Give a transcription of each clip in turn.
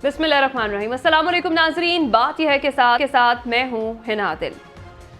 बिस्मिल्लाहिर्रहमानिर्रहीम। अस्सलाम वालेकुम नाज़रीन, बात यह है के साथ मैं हूँ हिना आदिल।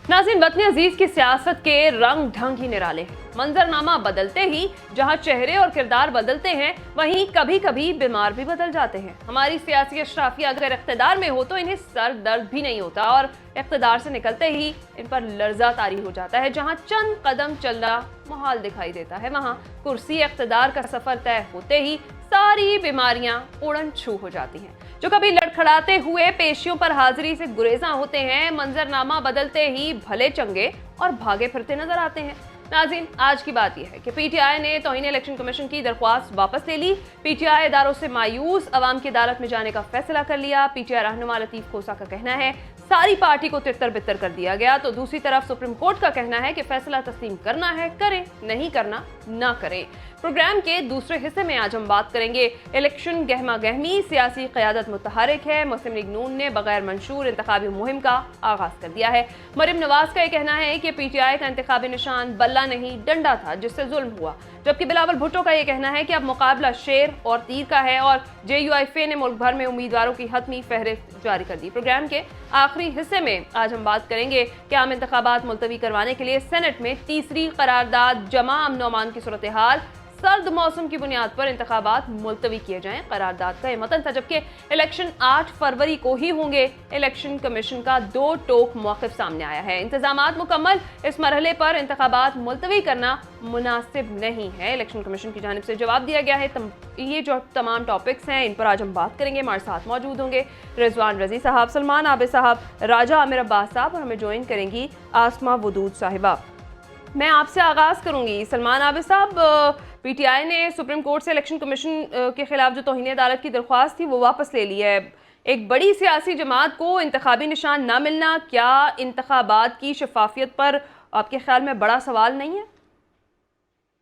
नाज़रीन, वतन अजीज की सियासत के रंग ढंग ही निराले हैं। मंजरनामा बदलते ही जहाँ चेहरे और किरदार बदलते हैं, वहीं कभी कभी बीमार भी बदल जाते हैं। हमारी सियासी अशराफिया अगर इख्तिदार में हो तो इन्हें सर दर्द भी नहीं होता और इख्तिदार से निकलते ही इन पर लर्जा तारी हो जाता है। जहाँ चंद कदम चलना मुहाल दिखाई देता है, वहाँ कुर्सी इख्तिदार का सफर तय होते ही सारी बीमारियां उड़न छू हो जाती हैं। जो कभी लड़खड़ाते हुए पेशियों पर हाजिरी से गुरेजा होते हैं, मंजरनामा बदलते ही भले चंगे और भागे फिरते नजर आते हैं। नाज़रीन, आज की बात यह है कि पीटीआई ने तौहीन इलेक्शन कमीशन की दरख्वास्त वापस ले ली। पीटीआई इदारों से मायूस अवाम की अदालत में जाने का फैसला कर लिया। पीटीआई रहनुमा लतीफ खोसा का कहना है सारी पार्टी को तितर बितर कर दिया गया, तो दूसरी तरफ सुप्रीम कोर्ट का कहना है कि फैसला तस्लीम करना है करें, नहीं करना ना करें। प्रोग्राम के दूसरे हिस्से में आज हम बात करेंगे इलेक्शन गहमा गहमी, सियासी क़यादत मुतहरिक है। मुस्लिम लीग नून ने बगैर मंशूर इंतखाबी मुहिम का आगाज कर दिया है। मरियम नवाज का यह कहना है कि पीटीआई का इंतखाबी निशान बल्ला नहीं डंडा था जिससे जुल्म हुआ, जबकि बिलावल भुट्टो का यह कहना है कि अब मुकाबला शेर और तीर का है और JUIF ने मुल्क भर में उम्मीदवारों की हतमी फहरिस्त जारी कर दी। प्रोग्राम के आखिरी हिस्से में आज हम बात करेंगे कि आम इंतखाबात मुलतवी करवाने के लिए सेनेट में तीसरी करारदाद जमा, अमन और अमान की सूरत हाल, सर्द मौसम की बुनियाद पर इंतखाबात मुलतवी किए जाएं, करारदाद का यह मतन था। जबकि इलेक्शन 8 फरवरी को ही होंगे। इलेक्शन कमीशन का 2 टोक मौक़िफ़ सामने आया है। इंतजामात मुकम्मल, इस मरहले पर इंतखाबात मुलतवी करना मुनासिब नहीं है, इलेक्शन कमीशन की जानिब से जवाब दिया गया है। ये जो तमाम टॉपिक्स हैं इन पर आज हम बात करेंगे। हमारे साथ मौजूद होंगे रिजवान रजी साहब, सलमान आबिद साहब, राजा आमिर अब्बास साहब और हमें ज्वाइन करेंगी आसमा वदूद साहिबा। मैं आपसे आगाज़ करूंगी सलमान आबिद साहब। पीटीआई ने सुप्रीम कोर्ट से इलेक्शन कमीशन के खिलाफ जो तौहीन अदालत की दरख्वास्त थी वो वापस ले ली है। एक बड़ी सियासी जमात को इंतखाबी निशान ना मिलना क्या इंतखाबात की शफाफियत पर आपके ख्याल में बड़ा सवाल नहीं है?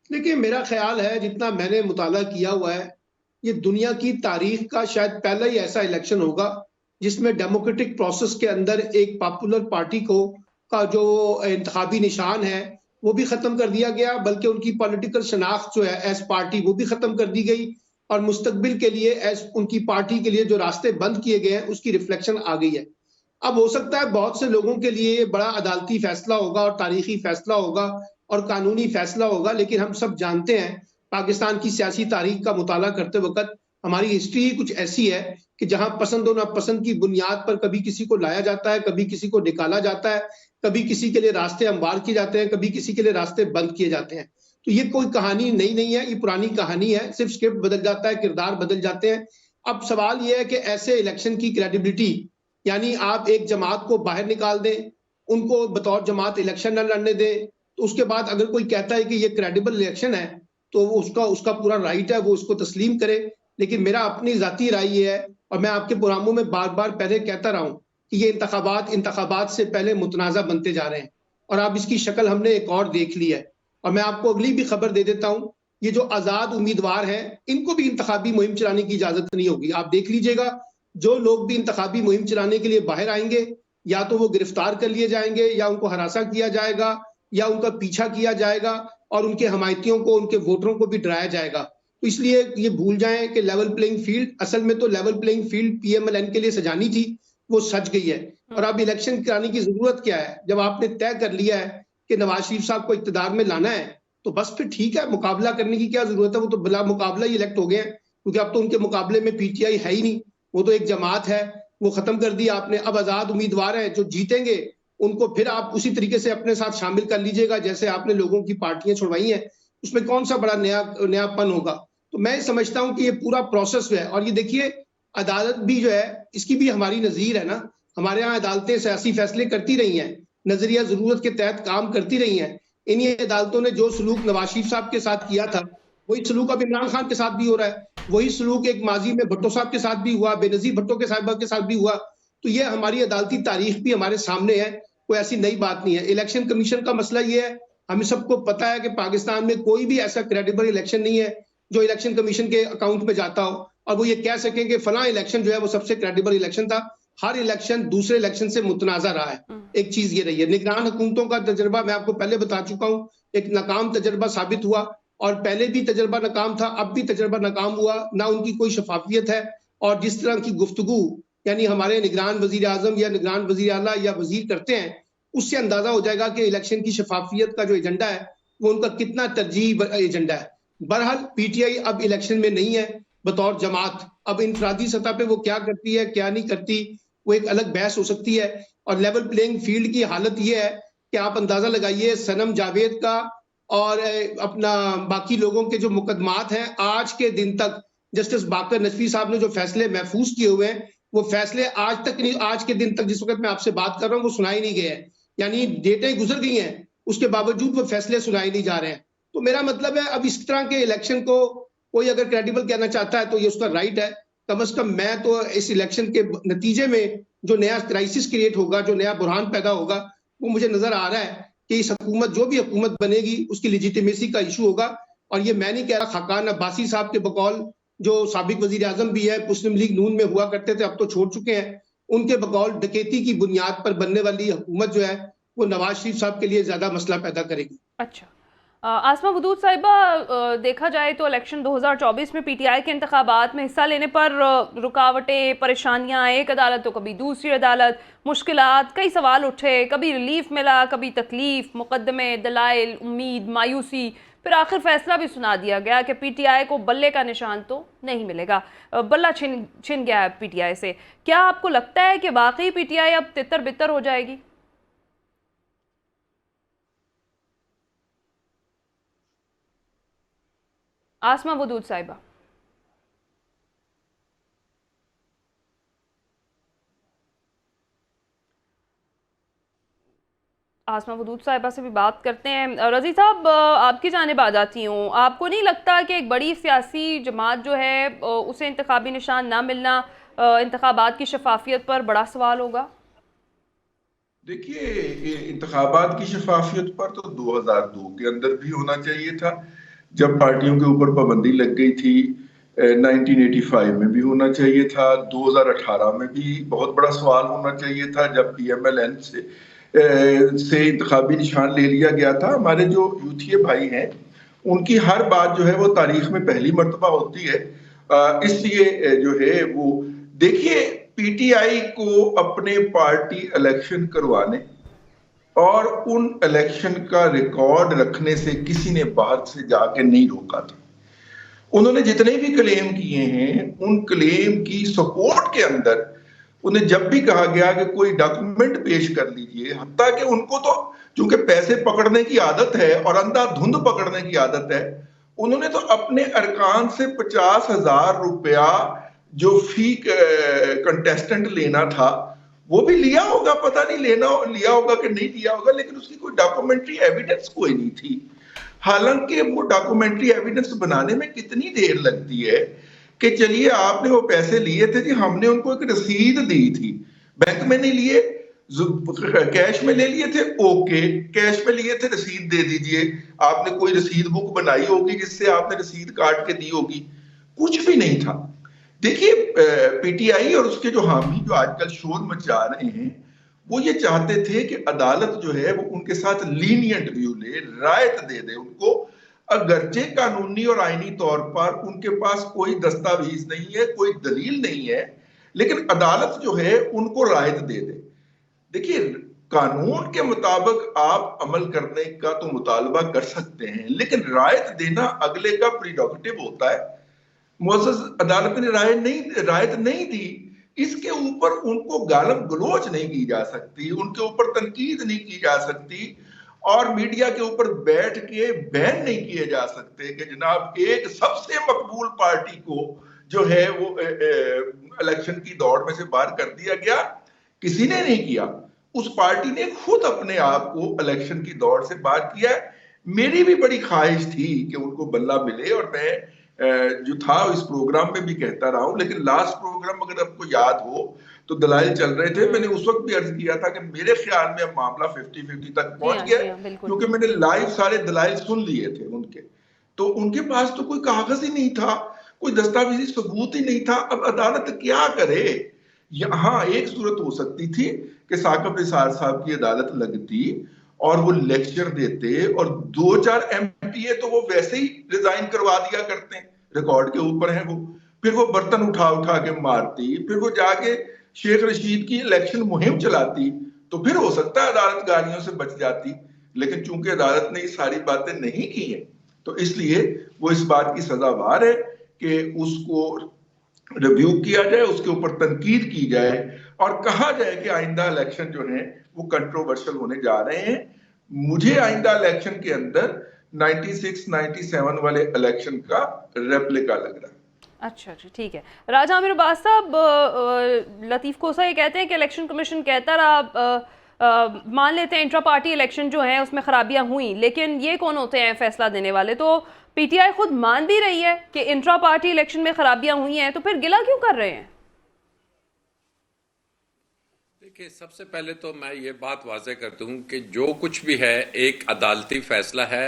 देखिए, मेरा ख्याल है, जितना मैंने मुताला किया हुआ है, ये दुनिया की तारीख का शायद पहला ही ऐसा इलेक्शन होगा जिसमें डेमोक्रेटिक प्रोसेस के अंदर एक पॉपुलर पार्टी को का जो इंतखाबी निशान है वो भी खत्म कर दिया गया, बल्कि उनकी पॉलिटिकल शनाख्त जो है एज पार्टी वो भी खत्म कर दी गई और मुस्तकबिल के लिए एज उनकी पार्टी के लिए जो रास्ते बंद किए गए हैं उसकी रिफ्लेक्शन आ गई है। अब हो सकता है बहुत से लोगों के लिए ये बड़ा अदालती फैसला होगा और तारीखी फैसला होगा और कानूनी फैसला होगा, लेकिन हम सब जानते हैं पाकिस्तान की सियासी तारीख का मुताला करते वक्त हमारी हिस्ट्री ही कुछ ऐसी है कि जहां पसंद और नापसंद की बुनियाद पर कभी किसी को लाया जाता है, कभी किसी को निकाला जाता है, कभी किसी के लिए रास्ते हमवार किए जाते हैं, कभी किसी के लिए रास्ते बंद किए जाते हैं। तो ये कोई कहानी नई नहीं है, ये पुरानी कहानी है, सिर्फ स्क्रिप्ट बदल जाता है, किरदार बदल जाते हैं। अब सवाल ये है कि ऐसे इलेक्शन की क्रेडिबिलिटी, यानी आप एक जमात को बाहर निकाल दें, उनको बतौर जमात इलेक्शन न लड़ने दें, तो उसके बाद अगर कोई कहता है कि ये क्रेडिबल इलेक्शन है तो उसका पूरा राइट है, वो उसको तस्लीम करे। लेकिन मेरा अपनी जाती राय ये है, और मैं आपके प्रोग्रामों में बार बार पहले कहता रहा हूँ कि ये इंतखाबात से पहले मुतनाज़ा बनते जा रहे हैं और अब इसकी शक्ल हमने एक और देख ली है। और मैं आपको अगली भी खबर दे देता हूँ, ये जो आज़ाद उम्मीदवार हैं इनको भी इंतखाबी मुहिम चलाने की इजाज़त नहीं होगी। आप देख लीजिएगा, जो लोग भी इंतखाबी मुहिम चलाने के लिए बाहर आएंगे या तो वो गिरफ्तार कर लिए जाएंगे या उनको हरासा किया जाएगा या उनका पीछा किया जाएगा और उनके हमायतियों को, उनके वोटरों को भी डराया जाएगा। तो इसलिए ये भूल जाएं कि लेवल प्लेइंग फील्ड, असल में तो लेवल प्लेइंग फील्ड PMLN के लिए सजानी थी, वो सज गई है। और अब इलेक्शन कराने की जरूरत क्या है? जब आपने तय कर लिया है कि नवाज शरीफ साहब को इक्तदार में लाना है तो बस फिर ठीक है, मुकाबला करने की क्या जरूरत है? वो तो बिला मुकाबला ही इलेक्ट हो गए हैं, क्योंकि अब तो उनके मुकाबले में PTI है ही नहीं, वो तो एक जमात है, वो खत्म कर दी आपने। अब आजाद उम्मीदवार हैं जो जीतेंगे, उनको फिर आप उसी तरीके से अपने साथ शामिल कर लीजिएगा जैसे आपने लोगों की पार्टियां छुड़वाई हैं। उसमें कौन सा बड़ा नयापन होगा? तो मैं समझता हूं कि ये पूरा प्रोसेस है। और ये देखिए, अदालत भी जो है इसकी भी हमारी नज़ीर है ना। हमारे यहाँ अदालतें सियासी फैसले करती रही हैं, नजरिया जरूरत के तहत काम करती रही हैं। इन्हीं अदालतों ने जो सलूक नवाज शरीफ साहब के साथ किया था वही सलूक अब इमरान खान के साथ भी हो रहा है, वही सलूक एक माजी में भुट्टो साहब के साथ भी हुआ, बेनजीर भुट्टो के साहिबा के साथ भी हुआ। तो ये हमारी अदालती तारीख भी हमारे सामने है, कोई ऐसी नई बात नहीं है। इलेक्शन कमीशन का मसला ये है, हमें सबको पता है कि पाकिस्तान में कोई भी ऐसा क्रेडिबल इलेक्शन नहीं है जो इलेक्शन कमीशन के अकाउंट में जाता हो और वो ये कह सकें कि फला इलेक्शन जो है वो सबसे क्रेडिबल इलेक्शन था। हर इलेक्शन दूसरे इलेक्शन से मुतनाज़ा रहा है। एक चीज ये रही है, निगरान हुकूमतों का तजर्बा मैं आपको पहले बता चुका हूँ, एक नाकाम तजर्बा साबित हुआ और पहले भी तजर्बा नाकाम था, अब भी तजर्बा नाकाम हुआ। ना उनकी कोई शफाफियत है, और जिस तरह की गुफ्तगू यानी हमारे निगरान वजीर आजम या निगरान वजीर आला या वजीर करते हैं, उससे अंदाजा हो जाएगा कि इलेक्शन की शफाफियत का जो एजेंडा है वो उनका कितना तरजीह एजेंडा है। बहरहाल पीटीआई अब इलेक्शन में नहीं है बतौर जमात। अब इंफरादी सतह पे वो क्या करती है क्या नहीं करती वो एक अलग बहस हो सकती है। और लेवल प्लेइंग फील्ड की हालत ये है कि आप अंदाजा लगाइए सनम जावेद का और अपना बाकी लोगों के जो मुकदमात हैं, आज के दिन तक जस्टिस बाकर नजफी साहब ने जो फैसले महफूज किए हुए हैं वो फैसले आज तक नहीं, आज के दिन तक जिस वक्त मैं आपसे बात कर रहा हूँ वो सुनाई नहीं गए हैं। यानी डेटें गुजर गई हैं, उसके बावजूद वो फैसले सुनाए नहीं जा रहे हैं। तो मेरा मतलब है अब इस तरह के इलेक्शन को कोई अगर क्रेडिबल कहना चाहता है तो ये उसका राइट है। कम से कम मैं तो इस इलेक्शन के नतीजे में जो नया क्राइसिस क्रिएट होगा, जो नया बुरहान पैदा होगा, वो मुझे नजर आ रहा है कि इस हुकूमत जो भी हुकूमत बनेगी उसकी लेजिटिमेसी का इशू होगा। और ये मैं नहीं कह रहा, खाकान अब्बासी साहब के बकौल जो साबिक वजीर आजम भी है, मुस्लिम लीग नून में हुआ करते थे, अब तो छोड़ चुके हैं, उनके बकौल डकैती की बुनियाद पर बनने वाली हुकूमत जो है वो नवाज शरीफ साहब के लिए ज्यादा मसला पैदा करेगी। अच्छा, आसमा वदूद साहिबा, देखा जाए तो इलेक्शन 2024 में पीटीआई के इंतखाबात में हिस्सा लेने पर रुकावटें, परेशानियां, एक अदालत तो कभी दूसरी अदालत, मुश्किलात, कई सवाल उठे, कभी रिलीफ मिला, कभी तकलीफ, मुकदमे, दलाइल, उम्मीद, मायूसी, फिर आखिर फैसला भी सुना दिया गया कि पीटीआई को बल्ले का निशान तो नहीं मिलेगा, बल्ला छिन गया है पीटीआई से। क्या आपको लगता है कि वाकई पीटीआई अब तितर बितर हो जाएगी? आसमा वदूद साहिबा। आसमा वदूद साहिबा से भी बात करते हैं। रजी साहब, आपकी जानिब आ जाती हूँ। आपको नहीं लगता कि एक बड़ी सियासी जमात जो है उसे इंतखाबी निशान ना मिलना इंतखाबात की शफाफियत पर बड़ा सवाल होगा? देखिए, इंतखाबात की शफाफियत पर तो 2002 के अंदर भी होना चाहिए था, जब पार्टियों के ऊपर पाबंदी लग गई थी। 1985 में भी होना चाहिए था। 2018 में भी बहुत बड़ा सवाल होना चाहिए था, जब पीएमएलएन से इंतखाबी निशान ले लिया गया था। हमारे जो यूथिये भाई हैं उनकी हर बात जो है वो तारीख में पहली मर्तबा होती है। इसलिए जो है वो देखिए, पीटीआई को अपने पार्टी इलेक्शन करवाने और उन इलेक्शन का रिकॉर्ड रखने से किसी ने बाहर से जाके नहीं रोका था। उन्होंने जितने भी क्लेम किए हैं उन क्लेम की सपोर्ट के अंदर उन्हें जब भी कहा गया कि कोई डॉक्यूमेंट पेश कर लीजिए, हत्ता कि उनको तो चूंकि पैसे पकड़ने की आदत है और अंधाधुंध पकड़ने की आदत है, उन्होंने तो अपने अरकान से 50,000 रुपया जो फी कंटेस्टेंट लेना था वो भी लिया होगा। पता नहीं लिया होगा कि नहीं लिया होगा, लेकिन उसकी कोई डॉक्यूमेंट्री एविडेंस कोई नहीं थी। हालांकि वो डॉक्यूमेंट्री एविडेंस बनाने में कितनी देर लगती है कि चलिए आपने वो पैसे लिए थे जी, हमने उनको एक रसीद दी थी, बैंक में नहीं लिए, कैश में ले लिए थे, ओके कैश में लिए थे, रसीद दे दीजिए। आपने कोई रसीद बुक बनाई होगी जिससे आपने रसीद काट के दी होगी, कुछ भी नहीं था। देखिए, पीटीआई और उसके जो हामी जो आजकल शोर मचा रहे हैं वो ये चाहते थे कि अदालत जो है वो उनके साथ लीनियंट व्यू ले, रायत दे दे उनको, अगरचे कानूनी और आईनी तौर पर उनके पास कोई दस्तावेज नहीं है, कोई दलील नहीं है, लेकिन अदालत जो है उनको रायत दे दे। देखिए, कानून के मुताबिक आप अमल करने का तो मुतालबा कर सकते हैं, लेकिन रायत देना अगले का प्रीरोगेटिव होता है। मुअज़्ज़ज़ अदालत ने रायत नहीं दी, इसके ऊपर उनको गालम गलोच नहीं की जा सकती, उनके ऊपर तनकीद नहीं की जा सकती और मीडिया के ऊपर बैठ के बैन नहीं किए जा सकते कि जनाब एक सबसे मकबूल पार्टी को जो है वो इलेक्शन की दौड़ में से बाहर कर दिया गया। किसी ने नहीं किया, उस पार्टी ने खुद अपने आप को इलेक्शन की दौड़ से बाहर किया। मेरी भी बड़ी ख्वाहिश थी कि उनको बल्ला मिले और मैं जो था इस प्रोग्राम में भी कहता रहा हूं, लेकिन लास्ट प्रोग्राम अगर आपको याद हो तो दलाइल चल रहे थे। मैंने उस वक्त भी अर्ज किया था कि मेरे ख्याल में मामला 50-50 तक पहुंच गया, क्योंकि मैंने लाइव सारे दलाइल सुन लिए थे उनके। तो उनके पास तो कोई कागज ही नहीं था, कोई दस्तावेजी सबूत ही नहीं था। अब अदालत क्या करे? यहाँ एक सूरत हो सकती थी कि साकिब निसार साहब की अदालत लगती और वो लेक्चर देते और 2-4 एमपीए तो वो वैसे ही रिजाइन करवा दिया करते हैं, रिकॉर्ड के ऊपर है वो। फिर वो बर्तन उठा उठा के मारती, फिर वो जाके शेख रशीद की इलेक्शन मुहिम चलाती, तो फिर हो सकता है अदालत गालियों से बच जाती। लेकिन चूंकि अदालत ने ये सारी बातें नहीं की हैं, तो इसलिए वो इस बात की सजावार है कि उसको रिव्यू किया जाए, उसके ऊपर तनकीद की जाए और कहा जाए कि आइंदा इलेक्शन जो है वो कंट्रोवर्शियल होने जा रहे हैं। मुझे आइंदा इलेक्शन के अंदर 96-97 वाले इलेक्शन का रेप्लिका लग रहा है। अच्छा जी, ठीक है। राजा आमिर अब्बास साहब, लतीफ कोसा ये कहते हैं कि इलेक्शन कमीशन कहता रहा, मान लेते हैं इंट्रा पार्टी इलेक्शन जो है उसमें खराबियां हुई, लेकिन ये कौन होते हैं फैसला देने वाले? तो पीटीआई खुद मान भी रही है कि इंट्रा पार्टी इलेक्शन में खराबियां हुई हैं, तो फिर गिला क्यों कर रहे हैं? देखिए, सबसे पहले तो मैं ये बात वाज़ेह कर दूं कि जो कुछ भी है एक अदालती फैसला है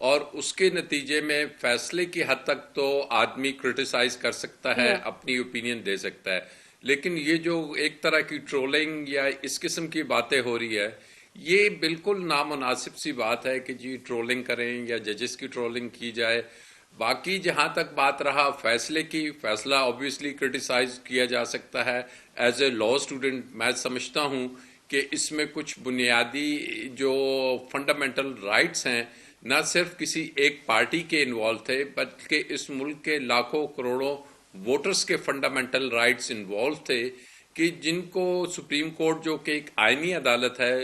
और उसके नतीजे में फैसले की हद तक तो आदमी क्रिटिसाइज कर सकता है, अपनी ओपिनियन दे सकता है, लेकिन ये जो एक तरह की ट्रोलिंग या इस किस्म की बातें हो रही है, ये बिल्कुल नामुनासिब सी बात है कि जी ट्रोलिंग करें या जजेस की ट्रोलिंग की जाए। बाकी जहां तक बात रहा फैसले की, फैसला ऑब्वियसली क्रिटिसाइज किया जा सकता है। एज ए लॉ स्टूडेंट मैं समझता हूं कि इसमें कुछ बुनियादी जो फंडामेंटल राइट्स हैं न सिर्फ किसी एक पार्टी के इन्वॉल्व थे, बल्कि इस मुल्क के लाखों करोड़ों वोटर्स के फंडामेंटल राइट्स इन्वॉल्व थे कि जिनको सुप्रीम कोर्ट जो कि एक आईनी अदालत है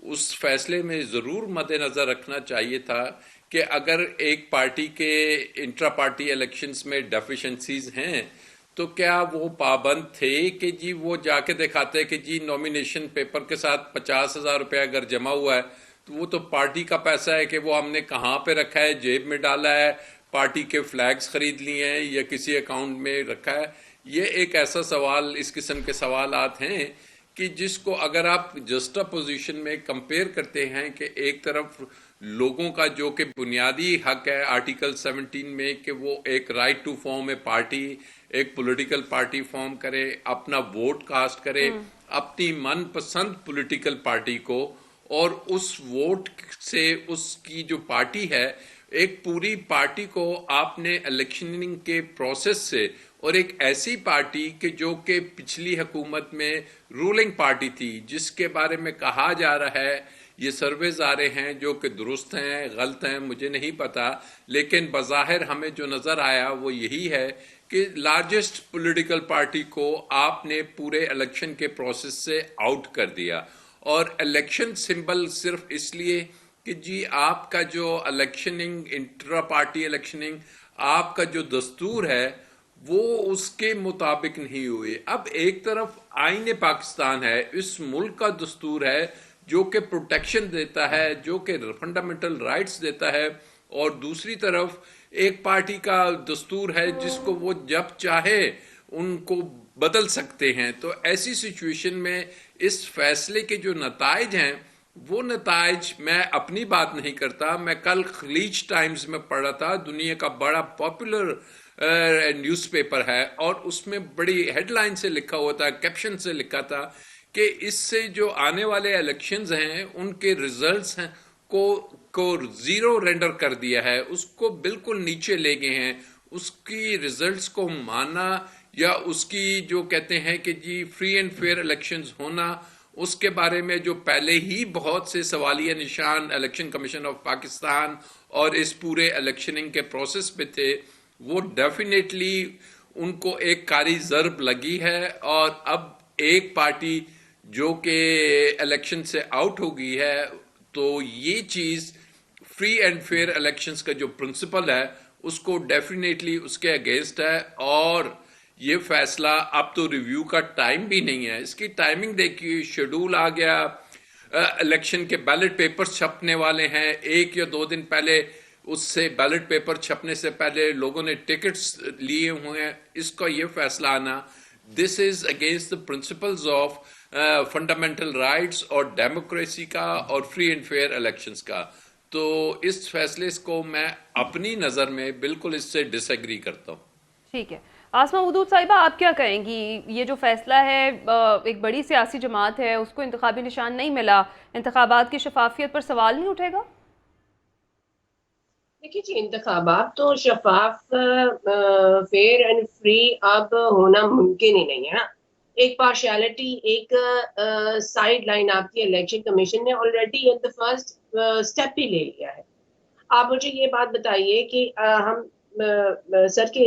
उस फैसले में ज़रूर मद्देनज़र रखना चाहिए था कि अगर एक पार्टी के इंट्रा पार्टी इलेक्शंस में डेफिशिएंसीज हैं तो क्या वो पाबंद थे कि जी वो जाके दिखाते कि जी नॉमिनेशन पेपर के साथ 50,000 रुपया अगर जमा हुआ है तो वो तो पार्टी का पैसा है कि वो हमने कहाँ पे रखा है, जेब में डाला है, पार्टी के फ्लैग्स खरीद लिए हैं या किसी अकाउंट में रखा है। ये एक ऐसा सवाल, इस किस्म के सवालात हैं कि जिसको अगर आप जस्ट पोजीशन में कंपेयर करते हैं कि एक तरफ लोगों का जो कि बुनियादी हक है आर्टिकल 17 में कि वो एक right to form a party, एक पॉलिटिकल पार्टी फॉर्म करे, अपना वोट कास्ट करे अपनी मनपसंद पॉलिटिकल पार्टी को, और उस वोट से उसकी जो पार्टी है एक पूरी पार्टी को आपने इलेक्शनिंग के प्रोसेस से, और एक ऐसी पार्टी कि जो कि पिछली हुकूमत में रूलिंग पार्टी थी जिसके बारे में कहा जा रहा है, ये सर्वेज आ रहे हैं जो कि दुरुस्त हैं गलत हैं मुझे नहीं पता, लेकिन बज़ाहिर हमें जो नज़र आया वो यही है कि लार्जेस्ट पॉलिटिकल पार्टी को आपने पूरे इलेक्शन के प्रोसेस से आउट कर दिया। और इलेक्शन सिंबल सिर्फ इसलिए कि जी आपका जो इलेक्शनिंग, इंट्रा पार्टी इलेक्शनिंग, आपका जो दस्तूर है वो उसके मुताबिक नहीं हुए। अब एक तरफ आईने पाकिस्तान है, इस मुल्क का दस्तूर है जो कि प्रोटेक्शन देता है, जो कि फंडामेंटल राइट्स देता है, और दूसरी तरफ एक पार्टी का दस्तूर है जिसको वो जब चाहे उनको बदल सकते हैं। तो ऐसी सिचुएशन में इस फैसले के जो नताइज हैं वो नताइज, मैं अपनी बात नहीं करता, मैं कल खलीज टाइम्स में पढ़ा था, दुनिया का बड़ा पॉपुलर न्यूज़पेपर है, और उसमें बड़ी हेडलाइन से लिखा हुआ था, कैप्शन से लिखा था कि इससे जो आने वाले इलेक्शंस हैं उनके रिजल्ट्स हैं को जीरो रेंडर कर दिया है, उसको बिल्कुल नीचे ले गए हैं। उसकी रिजल्ट्स को माना या उसकी जो कहते हैं कि जी फ्री एंड फेयर इलेक्शंस होना, उसके बारे में जो पहले ही बहुत से सवालिया निशान इलेक्शन कमीशन ऑफ पाकिस्तान और इस पूरे इलेक्शनिंग के प्रोसेस पे थे, वो डेफिनेटली उनको एक कारी ज़र्ब लगी है। और अब एक पार्टी जो कि इलेक्शन से आउट हो गई है, तो ये चीज़ फ्री एंड फेयर इलेक्शंस का जो प्रिंसिपल है उसको डेफिनेटली उसके अगेंस्ट है। और ये फैसला अब तो रिव्यू का टाइम भी नहीं है, इसकी टाइमिंग देखिए, शेड्यूल आ गया, इलेक्शन के बैलेट पेपर्स छपने वाले हैं, 1 या 2 दिन पहले उससे बैलेट पेपर छपने से पहले लोगों ने टिकट्स लिए हुए हैं। इसका ये फैसला आना, this is against the principles of fundamental rights और डेमोक्रेसी का और फ्री एंड फेयर इलेक्शंस का। तो इस फैसले को मैं अपनी नज़र में बिल्कुल इससे डिसएग्री करता हूँ। ठीक है, आसमा मौदूद साहिबा, आप क्या कहेंगी? ये जो फैसला है, एक बड़ी सियासी जमात है, उसको इंतखाबी निशान नहीं मिला, इंतखाबात की शफाफियत पर सवाल नहीं उठेगा? देखिए जी, इंतखाबात तो शफाफ, फेयर एंड फ्री अब होना मुमकिन ही नहीं है ना। एक पार्शियलिटी, एक साइड लाइन आपकी इलेक्शन कमीशन ने already in the first step ही ले लिया है। आप मुझे ये बात बताइए कि हम सर के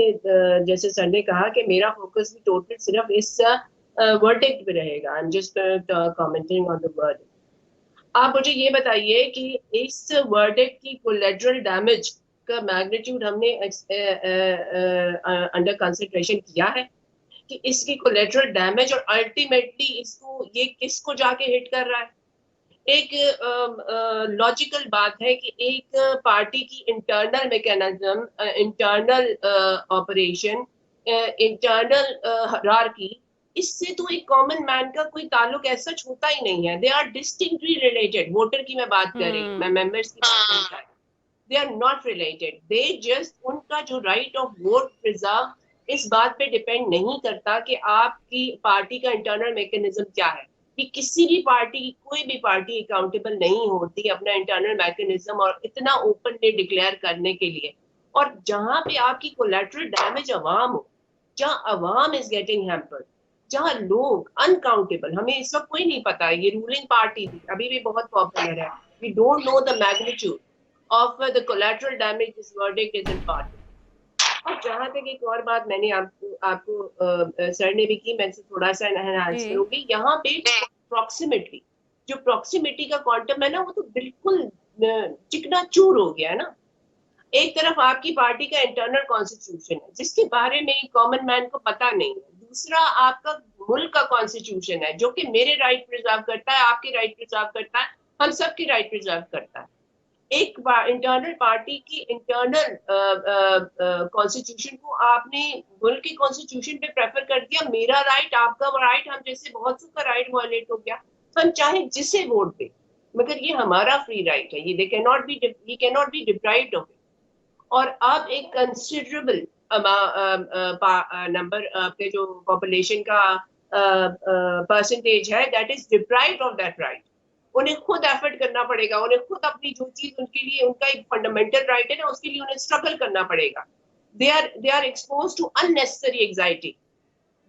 जैसे सर ने कहा कि मेरा फोकस भी टोटल सिर्फ इस वर्डिक्ट पे रहेगा। I am just commenting on the verdict. आप मुझे ये बताइए कि इस वर्डिक्ट की कोलैटरल डैमेज का मैग्नीट्यूड हमने अंडर कंसिडरेशन किया है कि इसकी कोलैटरल डैमेज और अल्टीमेटली इसको ये किसको जाके हिट कर रहा है। एक लॉजिकल बात है कि एक पार्टी की internal mechanism, internal operation, internal hierarchy, इससे तो एक कॉमन मैन का कोई ताल्लुक ऐसा होता ही नहीं है। They are distinctly related. Voter की मैं बात कर रही हूँ, मैं मेंबर्स की बात नहीं कर रही। They are not related. They just, उनका जो राइट ऑफ वोट प्रिजर्व इस बात पे डिपेंड नहीं करता कि आपकी पार्टी का इंटरनल मैकेनिज्म क्या है। कि किसी भी पार्टी, कोई भी पार्टी अकाउंटेबल नहीं होती अपना इंटरनल मैकेनिज्म और इतना ओपनली डिक्लेयर करने के लिए। और जहां पे आपकी कोलैटरल डैमेज अवाम हो, जहां अवाम इज गेटिंग हैम्पर्ड, जहां लोग अनकाउंटेबल, हमें इस वक्त कोई नहीं पता है, ये रूलिंग पार्टी थी, अभी भी बहुत पॉपुलर है, we don't know the magnitude of the collateral damage this verdict is important. और जहां तक एक और बात मैंने आपको सर ने भी की, मैं से थोड़ा सा एनहांस करूंगी। यहाँ पे प्रॉक्सिमिटी, जो प्रॉक्सिमिटी का क्वांटम है ना, वो तो बिल्कुल चिकना चूर हो गया है ना। एक तरफ आपकी पार्टी का इंटरनल कॉन्स्टिट्यूशन है जिसके बारे में कॉमन मैन को पता नहीं है। दूसरा आपका मुल्क का कॉन्स्टिट्यूशन है जो कि मेरे राइट प्रिजर्व करता है, आपके राइट प्रिजर्व करता है, हम सबके राइट प्रिजर्व करता है। एक इंटरनल पार्टी की इंटरनल कॉन्स्टिट्यूशन को आपने मुल्क के कॉन्स्टिट्यूशन पे प्रेफर कर दिया। मेरा राइट, आपका राइट, हम जैसे बहुत का राइट वायलेट हो गया। हम चाहे जिसे वोट दे, मगर ये हमारा फ्री राइट है, ये they cannot be deprived of it. और अब एक कंसिडरेबल नंबर आपके जो पॉपुलेशन का परसेंटेज है, that is deprived of that right. उन्हें खुद एफर्ट करना पड़ेगा, उन्हें खुद अपनी जो चीज उनके लिए, उनका एक फंडामेंटल राइट है ना, उसके लिए उन्हें स्ट्रगल करना पड़ेगा। They are exposed to unnecessary anxiety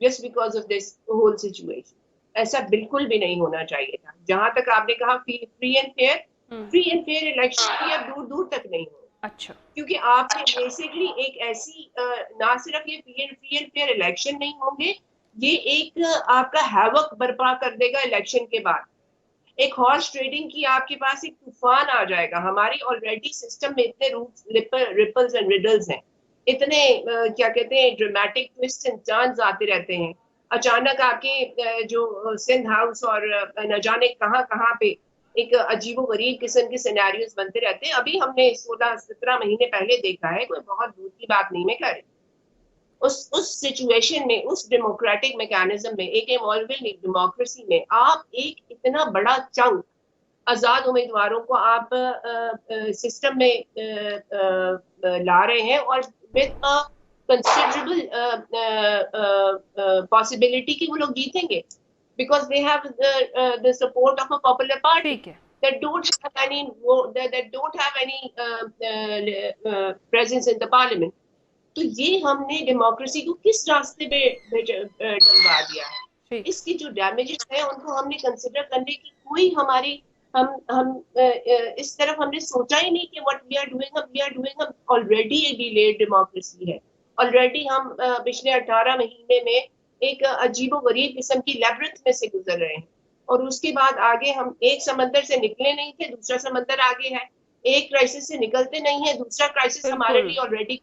just because of this whole situation. ऐसा बिल्कुल भी नहीं होना चाहिए था। जहां तक आपने कहा फ्री एंड फेयर इलेक्शन की अब दूर दूर तक नहीं हो। अच्छा, क्योंकि आपने बेसिकली एक ऐसी ना सिर्फ ये फ्री एंड फेयर इलेक्शन नहीं होंगे, ये एक आपका हैवक बर्पा कर देगा इलेक्शन के बाद। एक हॉर्स ट्रेडिंग की आपके पास एक तूफान आ जाएगा। हमारी ऑलरेडी सिस्टम में इतने रिपल्स एंड रिडल्स हैं, इतने क्या कहते हैं ड्रामेटिक ट्विस्ट एंड टर्न्स आते रहते हैं। अचानक आपके जो सिंध हाउस और न जाने कहाँ कहाँ पे एक अजीबोगरीब किस्म के सिनेरियोस बनते रहते हैं। अभी हमने 16-17 महीने पहले देखा है, कोई बहुत दूर की बात नहीं मैं कर रही। उस सिचुएशन में, उस डेमोक्रेटिक मैकेनिज्म में, एक इवॉल्विंग डेमोक्रेसी में आप एक इतना बड़ा चंक आजाद उम्मीदवारों को आप सिस्टम में ला रहे हैं और विद अ कंसिडरेबल पॉसिबिलिटी कि वो लोग जीतेंगे because they have the support of a popular party that don't have any presence in the parliament. तो ये हमने डेमोक्रेसी को किस रास्ते पे डलवा दिया है। इसकी जो डैमेजेस है उनको हमने कंसिडर करने की कोई हमारी हम इस तरफ हमने सोचा ही नहीं कि व्हाट वी आर डूइंग हम ऑलरेडी एक डिलेड डेमोक्रेसी है। ऑलरेडी हम पिछले 18 महीने में एक अजीबोगरीब किस्म की लैबिरिंथ में से गुजर रहे हैं। और उसके बाद आगे हम एक समंदर से निकले नहीं थे, दूसरा समंदर आगे है। एक क्राइसिस से निकलते नहीं है, दूसरा क्राइसिस हमारे लिए ऑलरेडी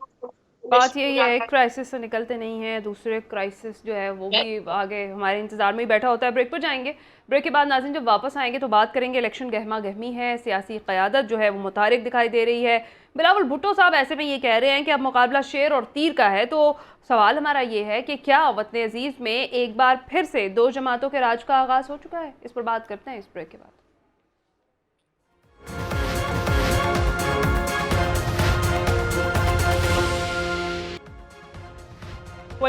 बात यही है, एक क्राइसिस से निकलते नहीं है, दूसरे क्राइसिस जो है वो भी आगे हमारे इंतजार में ही बैठा होता है। ब्रेक पर जाएंगे, ब्रेक के बाद नाज़रीन जब वापस आएंगे तो बात करेंगे। इलेक्शन गहमा गहमी है, सियासी क़यादत जो है वो मुतारिक दिखाई दे रही है। बिलावल भुट्टो साहब ऐसे में ये कह रहे हैं कि अब मुकाबला शेर और तीर का है। तो सवाल हमारा ये है कि क्या वतन अजीज़ में एक बार फिर से 2 जमातों के राज का आगाज़ हो चुका है? इस पर बात करते हैं इस ब्रेक के बाद।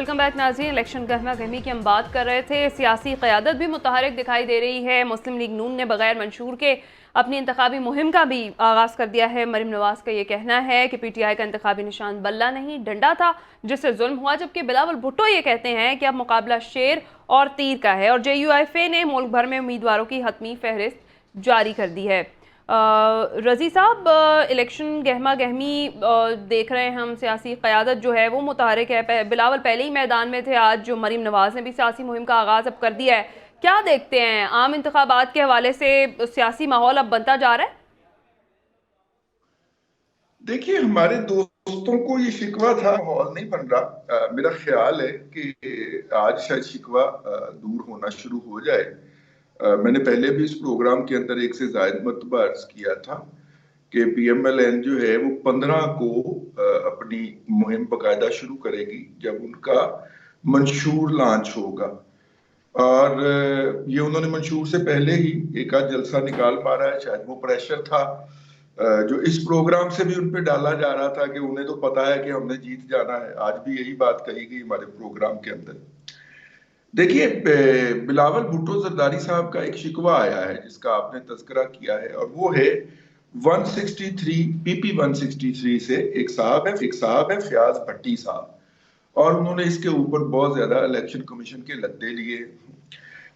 वेलकम बैक नाज़रीन। इलेक्शन गहमा गहमी की हम बात कर रहे थे। सियासी क़यादत भी मुतहरिक दिखाई दे रही है। मुस्लिम लीग नून ने बगैर मंशूर के अपनी इंतखाबी मुहिम का भी आगाज़ कर दिया है। मरीम नवाज़ का ये कहना है कि PTI का इंतखाबी निशान बल्ला नहीं डंडा था जिससे जुल्म हुआ, जबकि बिलावल भुट्टो ये कहते हैं कि अब मुकाबला शेर और तीर का है। और JUIFA ने मुल्क भर में उम्मीदवारों की हतमी फहरिस्त जारी कर दी है। रजी साहब, इलेक्शन गहमा गहमी देख रहे हैं हम, सियासी क़यादत जो है वो मुतहरिक है। बिलावल पहले ही मैदान में थे, आज जो मरीम नवाज़ ने भी सियासी मुहिम का आगाज़ अब कर दिया है। क्या देखते हैं, आम इंतखाबात के हवाले से सियासी माहौल अब बनता जा रहा है? देखिए, हमारे दोस्तों को ये शिकवा था, माहौल नहीं बन रहा। मेरा ख्याल है कि आज शायद शिकवा दूर होना शुरू हो जाए। मैंने पहले भी इस प्रोग्राम के अंदर एक से ज्यादा मरतबा अर्ज किया था कि PMLN जो है वो 15 को अपनी मुहिम बाकायदा शुरू करेगी जब उनका मंशूर लॉन्च होगा। और ये उन्होंने मंशूर से पहले ही एक आध जलसा निकाल पा रहा है। शायद वो प्रेशर था जो इस प्रोग्राम से भी उन पे डाला जा रहा था कि उन्हें तो पता है कि हमने जीत जाना है। आज भी यही बात कही गई हमारे प्रोग्राम के अंदर। देखिए, बिलावल भुट्टो जरदारी साहब का एक शिकवा आया है जिसका आपने तज़किरा किया है, और वो है 163 PP 163 से एक साहब है फयाज भट्टी साहब, और उन्होंने इसके ऊपर बहुत ज्यादा इलेक्शन कमीशन के लद्दे लिए।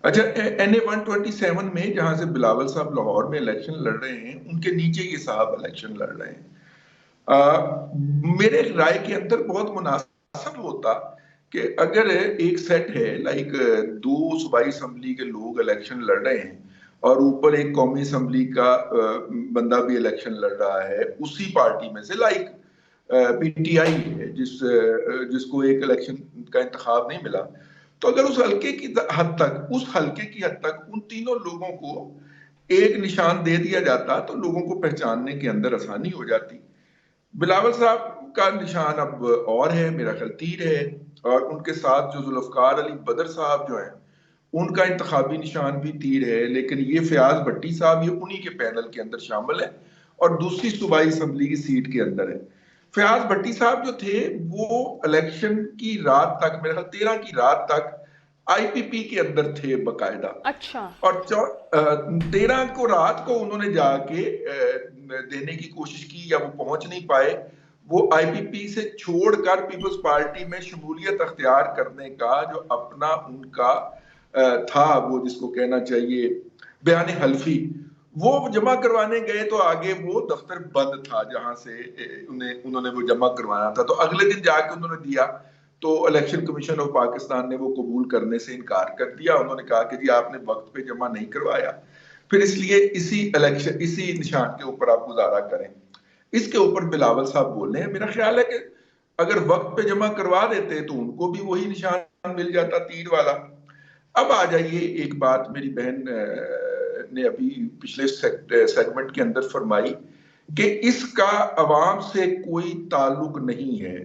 अच्छा, NA 127 में जहां से बिलावल साहब लाहौर में इलेक्शन लड़ रहे हैं, उनके नीचे ये साहब इलेक्शन लड़ रहे हैं। मेरे राय के अंदर बहुत मुनासिब होता कि अगर एक सेट है, लाइक 2 सूबाई असम्बली के लोग इलेक्शन लड़ रहे हैं और ऊपर एक कौमी असम्बली का बंदा भी इलेक्शन लड़ रहा है उसी पार्टी में से, लाइक PTI है जिसको एक इलेक्शन का इंतखाब नहीं मिला, तो अगर उस हल्के की हद तक उन तीनों लोगों को एक निशान दे दिया जाता तो लोगों को पहचानने के अंदर आसानी हो जाती। बिलावल साहब का निशान अब और है, मेरा ख्याल तीर है, और उनके साथ जो जुल्फकार अली बदर साहब जो हैं उनका इंतखाबी निशान भी तीर है। लेकिन ये फयाज भट्टी साहब ये उन्हीं के पैनल के अंदर शामिल है और दूसरी सूबाई असम्बली की सीट के अंदर है। फयाज भट्टी साहब जो थे वो इलेक्शन की रात तक, मेरे ख्याल 13 की रात तक IPP के अंदर थे बकायदा। अच्छा। और 13 को रात को उन्होंने जाके देने की कोशिश की या वो पहुंच नहीं पाए। वो IPP से छोड़कर पीपल्स पार्टी में शमूलियत अख्तियार करने का जो अपना उनका था, वो जिसको कहना चाहिए बयान हल्फी, वो जमा करवाने गए तो आगे वो दफ्तर बंद था जहां से उन्होंने वो जमा करवाना था। तो अगले दिन जाके उन्होंने दिया तो इलेक्शन कमीशन ऑफ पाकिस्तान ने वो कबूल करने से इनकार कर दिया। उन्होंने कहा कि जी आपने वक्त पे जमा नहीं करवाया, फिर इसलिए इसी निशान के ऊपर आप गुजारा करें। इसके ऊपर बिलावल साहब बोल रहे हैं। मेरा ख्याल है कि अगर वक्त पे जमा करवा देते तो उनको भी वही निशान मिल जाता, तीर वाला। अब आ जाइए, एक बात मेरी बहन ने अभी पिछले सेगमेंट के अंदर फरमाई कि इसका अवाम से कोई ताल्लुक नहीं है।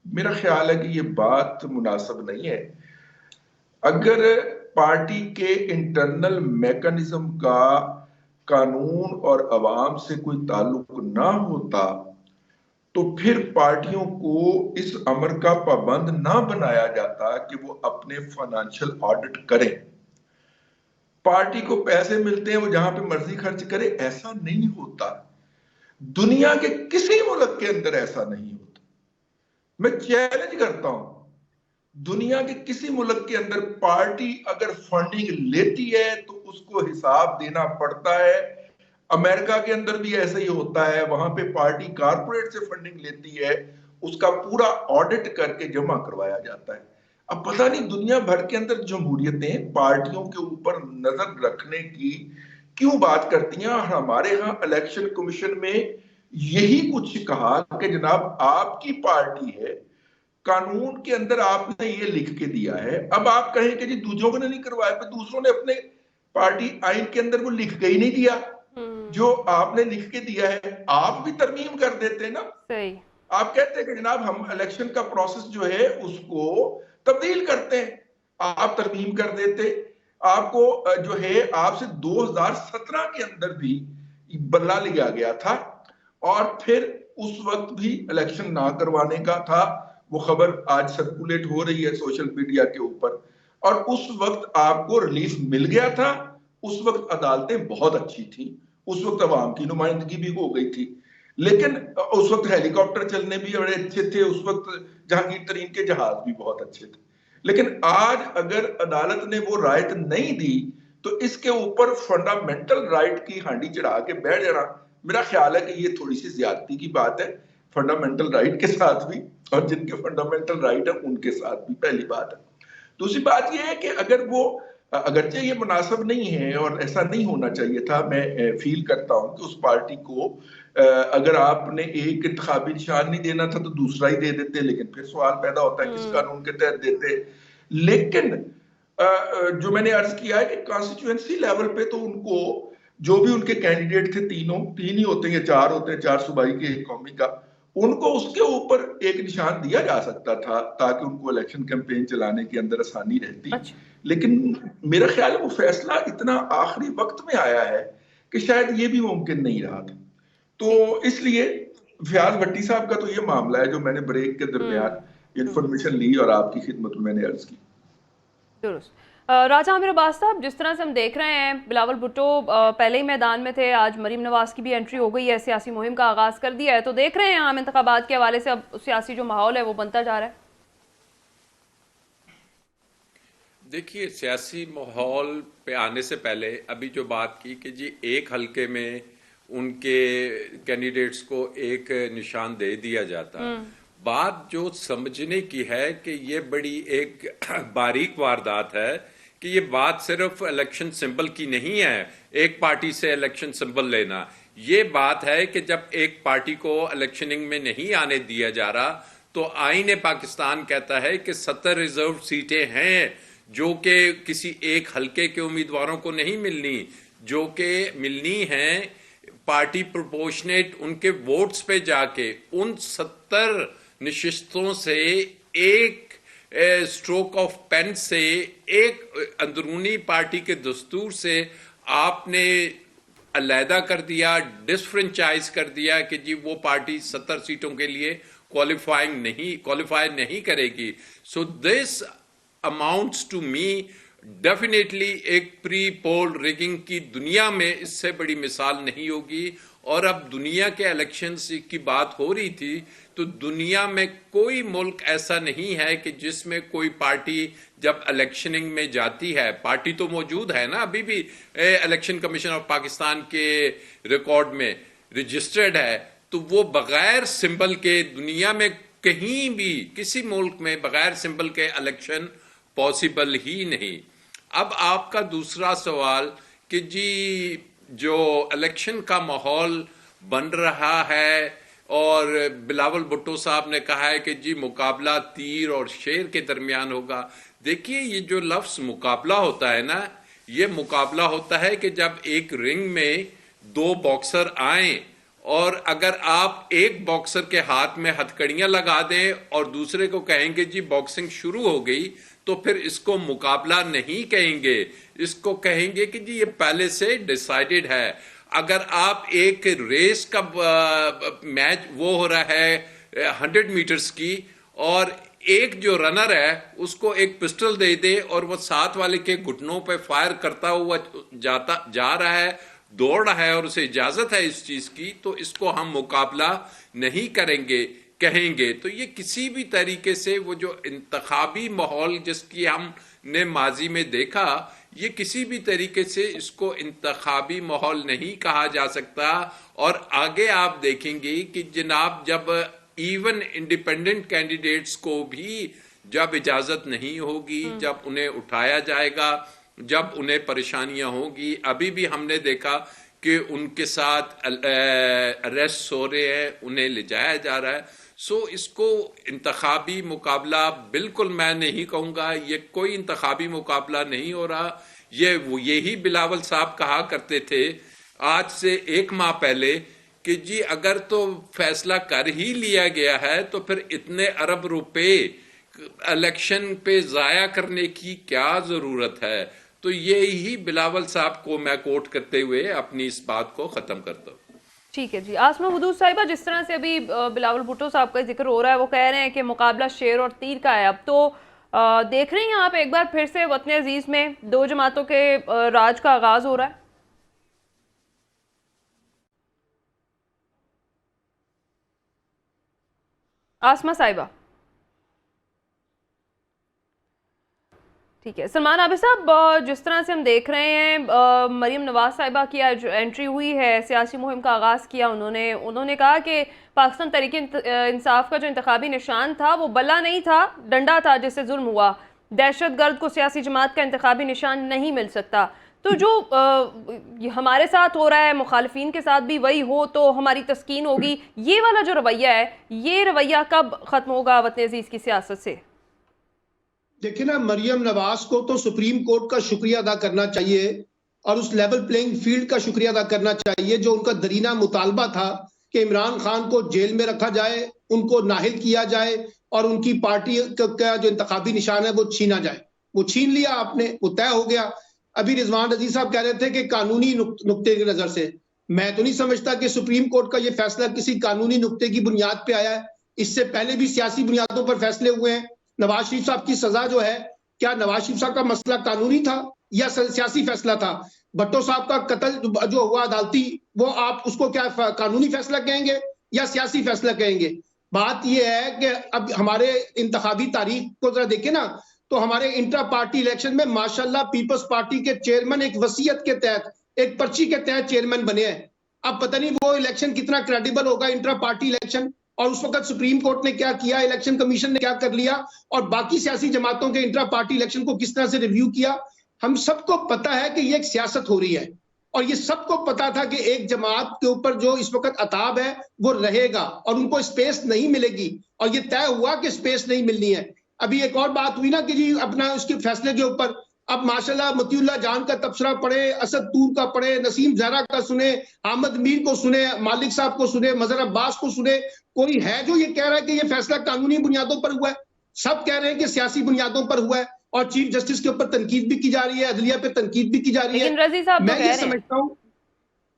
मेरा ख्याल है कि ये बात मुनासिब नहीं है। अगर पार्टी के इंटरनल मैकेनिज्म का कानून और अवाम से कोई ताल्लुक ना होता तो फिर पार्टियों को इस अमर का पाबंद ना बनाया जाता कि वो अपने फाइनेंशियल ऑडिट करें। पार्टी को पैसे मिलते हैं, वो जहां पे मर्जी खर्च करे, ऐसा नहीं होता। दुनिया के किसी मुल्क के अंदर ऐसा नहीं होता। मैं चैलेंज करता हूं, दुनिया के किसी मुल्क के अंदर पार्टी अगर फंडिंग लेती है तो उसको हिसाब देना पड़ता है। अमेरिका के अंदर भी ऐसा ही होता है, वहां पे पार्टी कारपोरेट से फंडिंग लेती है, उसका पूरा ऑडिट करके जमा करवाया जाता है। अब पता नहीं दुनिया भर के अंदर जमहूरियतें पार्टियों के ऊपर नजर रखने की क्यों बात करती हैं। हमारे यहाँ इलेक्शन कमीशन में यही कुछ कहा कि जनाब आपकी पार्टी है, कानून के अंदर आपने ये लिख के दिया है। अब आप कहें कि जी दूसरों ने नहीं करवाया, तो दूसरों ने अपने पार्टी आइन के अंदर वो लिख के ही नहीं दिया जो आपने लिख के दिया है। आप भी तरमीम कर देते ना। सही। आप कहते हैं कि जनाब हम इलेक्शन का प्रोसेस जो है उसको तब्दील करते हैं, आप तरमीम कर देते। आपको जो है आपसे 2017 के अंदर भी बदला लिया गया था और फिर उस वक्त भी इलेक्शन ना करवाने का था। वो खबर आज सर्कुलेट हो रही है सोशल मीडिया के ऊपर, और उस वक्त आपको रिलीफ मिल गया था। उस वक्त अदालतें बहुत अच्छी थी, उस वक्त अवाम की नुमाइंदगी भी हो गई थी, लेकिन उस वक्त हेलीकॉप्टर चलने भी बड़े अच्छे थे, उस वक्त जहांगीर तरीन के जहाज भी बहुत अच्छे थे। लेकिन आज अगर अदालत ने वो रायत नहीं दी तो इसके ऊपर फंडामेंटल राइट की हांडी चढ़ा के बैठ जाना, मेरा ख्याल है कि ये थोड़ी सी ज्यादती की बात है, फंडामेंटल राइट के साथ भी और जिनके फंडामेंटल राइट है उनके साथ भी। पहली बात है। दूसरी बात यह है कि अगर वो, अगरचे ये मुनासिब नहीं है और ऐसा नहीं होना चाहिए था, मैं फील करता हूं कि उस पार्टी को अगर आपने एक इंतखाबी निशान नहीं देना था तो दूसरा ही दे देते, लेकिन फिर सवाल पैदा होता है किस कानून के तहत देते। लेकिन जो मैंने अर्ज किया है कि कॉन्स्टिट्यूएंसी लेवल पे तो उनको जो भी उनके कैंडिडेट थे, तीन ही होते हैं या चार होते हैं, 4 सूबाई के एक कौमी का, उनको उसके ऊपर एक निशान दिया जा सकता था ताकि उनको इलेक्शन कैंपेन चलाने के अंदर आसानी रहती। अच्छा। लेकिन मेरा ख्याल है वो फैसला इतना आखिरी वक्त में आया है कि शायद ये भी मुमकिन नहीं रहा था। तो इसलिए फयाज भट्टी साहब का तो ये मामला है जो मैंने ब्रेक के दरमियान इंफॉर्मेशन ली और आपकी खिदमत में मैंने अर्ज की। दुरुस्त। राजा आमिर अब्बास साहब, जिस तरह से हम देख रहे हैं बिलावल भुट्टो पहले ही मैदान में थे, आज मरीम नवाज की भी एंट्री हो गई है, सियासी मुहिम का आगाज कर दिया है, तो देख रहे हैं आम इंतखाबात के हवाले से अब सियासी जो माहौल है वो बनता जा रहा है। देखिए, सियासी माहौल पे आने से पहले अभी जो बात की कि जी एक हलके में उनके कैंडिडेट्स को एक निशान दे दिया जाता, बात जो समझने की है कि ये बड़ी एक बारीक वारदात है कि ये बात सिर्फ इलेक्शन सिंबल की नहीं है, एक पार्टी से इलेक्शन सिंबल लेना। ये बात है कि जब एक पार्टी को इलेक्शनिंग में नहीं आने दिया जा रहा तो आईन पाकिस्तान कहता है कि 70 रिजर्व सीटें हैं जो कि किसी एक हलके के उम्मीदवारों को नहीं मिलनी, जो कि मिलनी हैं पार्टी प्रोपोर्शनेट उनके वोट्स पे जाके। उन 70 नशिस्तों से एक स्ट्रोक ऑफ पेन से, एक अंदरूनी पार्टी के दस्तूर से आपने अलहदा कर दिया, डिसफ्रेंचाइज कर दिया कि जी वो पार्टी 70 सीटों के लिए क्वालिफाई नहीं करेगी। So this amounts to me definitely एक प्री पोल रिगिंग की दुनिया में इससे बड़ी मिसाल नहीं होगी। और अब दुनिया के इलेक्शंस की बात हो रही थी तो दुनिया में कोई मुल्क ऐसा नहीं है कि जिसमें कोई पार्टी जब इलेक्शनिंग में जाती है, पार्टी तो मौजूद है ना अभी भी इलेक्शन कमीशन ऑफ पाकिस्तान के रिकॉर्ड में रजिस्टर्ड है, तो वो बगैर सिंबल के दुनिया में कहीं भी किसी मुल्क में बगैर सिंबल के इलेक्शन पॉसिबल ही नहीं। अब आपका दूसरा सवाल कि जी जो इलेक्शन का माहौल बन रहा है और बिलावल भुट्टो साहब ने कहा है कि जी मुकाबला तीर और शेर के दरमियान होगा। देखिए, ये जो लफ्ज मुकाबला होता है ना, ये मुकाबला होता है कि जब एक रिंग में 2 बॉक्सर आए और अगर आप एक बॉक्सर के हाथ में हथकड़ियां लगा दें और दूसरे को कहेंगे जी बॉक्सिंग शुरू हो गई, तो फिर इसको मुकाबला नहीं कहेंगे, इसको कहेंगे कि जी ये पहले से डिसाइडेड है। अगर आप एक रेस का मैच वो हो रहा है 100 मीटर्स की और एक जो रनर है उसको एक पिस्टल दे दे और वो साथ वाले के घुटनों पे फायर करता हुआ जा रहा है, दौड़ रहा है और उसे इजाजत है इस चीज की, तो इसको हम मुकाबला नहीं कहेंगे। तो ये किसी भी तरीके से वो जो इंतखाबी माहौल जिसकी हमने माजी में देखा, ये किसी भी तरीके से इसको इंतखाबी माहौल नहीं कहा जा सकता। और आगे आप देखेंगे कि जनाब जब इवन इंडिपेंडेंट कैंडिडेट्स को भी जब इजाजत नहीं होगी, जब उन्हें उठाया जाएगा, जब उन्हें परेशानियां होगी, अभी भी हमने देखा कि उनके साथ अरेस्ट हो रहे हैं, उन्हें ले जाया जा रहा है। सो इसको इंतखाबी मुकाबला बिल्कुल मैं नहीं कहूँगा, ये कोई इंतखाबी मुकाबला नहीं हो रहा। यही बिलावल साहब कहा करते थे आज से 1 माह पहले कि जी अगर तो फैसला कर ही लिया गया है तो फिर इतने अरब रुपए इलेक्शन पे जाया करने की क्या जरूरत है। तो यही बिलावल साहब को मैं कोट करते हुए अपनी इस बात को खत्म करता हूँ। ठीक है जी। आसमा हुदूद साहिबा, जिस तरह से अभी बिलावल भुट्टो साहब का जिक्र हो रहा है, वो कह रहे हैं कि मुकाबला शेर और तीर का है। अब तो देख रही हैं आप, एक बार फिर से वतन अजीज में दो जमातों के राज का आगाज हो रहा है। आसमा साहिबा, ठीक है। सलमान आबिद साहब, जिस तरह से हम देख रहे हैं, मरीम नवाज साहिबा की आज एंट्री हुई है, सियासी मुहिम का आगाज़ किया उन्होंने कहा कि पाकिस्तान तहरीक इंसाफ का जो इंतखाबी निशान था वो बल्ला नहीं था, डंडा था जिससे जुल्म हुआ। दहशतगर्द को सियासी जमात का इंतखाबी निशान नहीं मिल सकता। तो जो हमारे साथ हो रहा है, मुखालिफिन के साथ भी वही हो तो हमारी तस्कीन होगी। ये वाला जो रवैया है, ये रवैया कब ख़त्म होगा वतन अजीज़ की सियासत से? देखिए ना, मरियम नवाज को तो सुप्रीम कोर्ट का शुक्रिया अदा करना चाहिए और उस लेवल प्लेइंग फील्ड का शुक्रिया अदा करना चाहिए जो उनका दरीना मुतालबा था कि इमरान खान को जेल में रखा जाए, उनको नाहिल किया जाए और उनकी पार्टी का जो इंतखाबी निशान है वो छीना जाए। वो छीन लिया आपने, वो तय हो गया। अभी रिजवान रजीक साहब कह रहे थे कि कानूनी नुक्ते की नजर से, मैं तो नहीं समझता कि सुप्रीम कोर्ट का ये फैसला किसी कानूनी नुक्ते की बुनियाद पे आया है। इससे पहले भी सियासी बुनियादों पर फैसले हुए हैं। नवाज शरीफ साहब की सजा जो है, क्या नवाज शरीफ साहब का मसला कानूनी था या सियासी फैसला था? भट्टो साहब का कत्ल जो हुआ अदालती, वो आप उसको क्या कानूनी फैसला कहेंगे या सियासी फैसला कहेंगे? बात यह है कि अब हमारे इंतखाबी तारीख को जरा देखें ना, तो हमारे इंट्रा पार्टी इलेक्शन में माशाल्लाह पीपल्स पार्टी के चेयरमैन एक वसीयत के तहत, एक पर्ची के तहत चेयरमैन बने हैं। अब पता नहीं वो इलेक्शन कितना क्रेडिबल होगा, इंट्रा पार्टी इलेक्शन। और उस वक्त सुप्रीम कोर्ट ने क्या किया, इलेक्शन कमीशन ने क्या कर लिया और बाकी सियासी जमातों के इंट्रा पार्टी इलेक्शन को किस तरह से रिव्यू किया। हम सबको पता है कि ये एक सियासत हो रही है और ये सबको पता था कि एक जमात के ऊपर जो इस वक्त अताब है वो रहेगा और उनको स्पेस नहीं मिलेगी और ये तय हुआ कि स्पेस नहीं मिलनी है। अभी एक और बात हुई ना कि जी अपना उसके फैसले के ऊपर अब माशाल्लाह मतीउल्लाह जान का तबसरा पढ़े, असद तूर का पढ़े, नसीम जहरा का सुने, अहमद मीर को सुने, मालिक साहब को सुने, मजहर अब्बास को सुने। कोई है जो ये कह रहा है कि ये फैसला कानूनी बुनियादों पर हुआ है? सब कह रहे हैं कि सियासी बुनियादों पर हुआ है और चीफ जस्टिस के ऊपर तनकीद भी की जा रही है, अदलिया पे तनकीद भी की जा रही है। रजी साहब मैं ये समझता हूँ,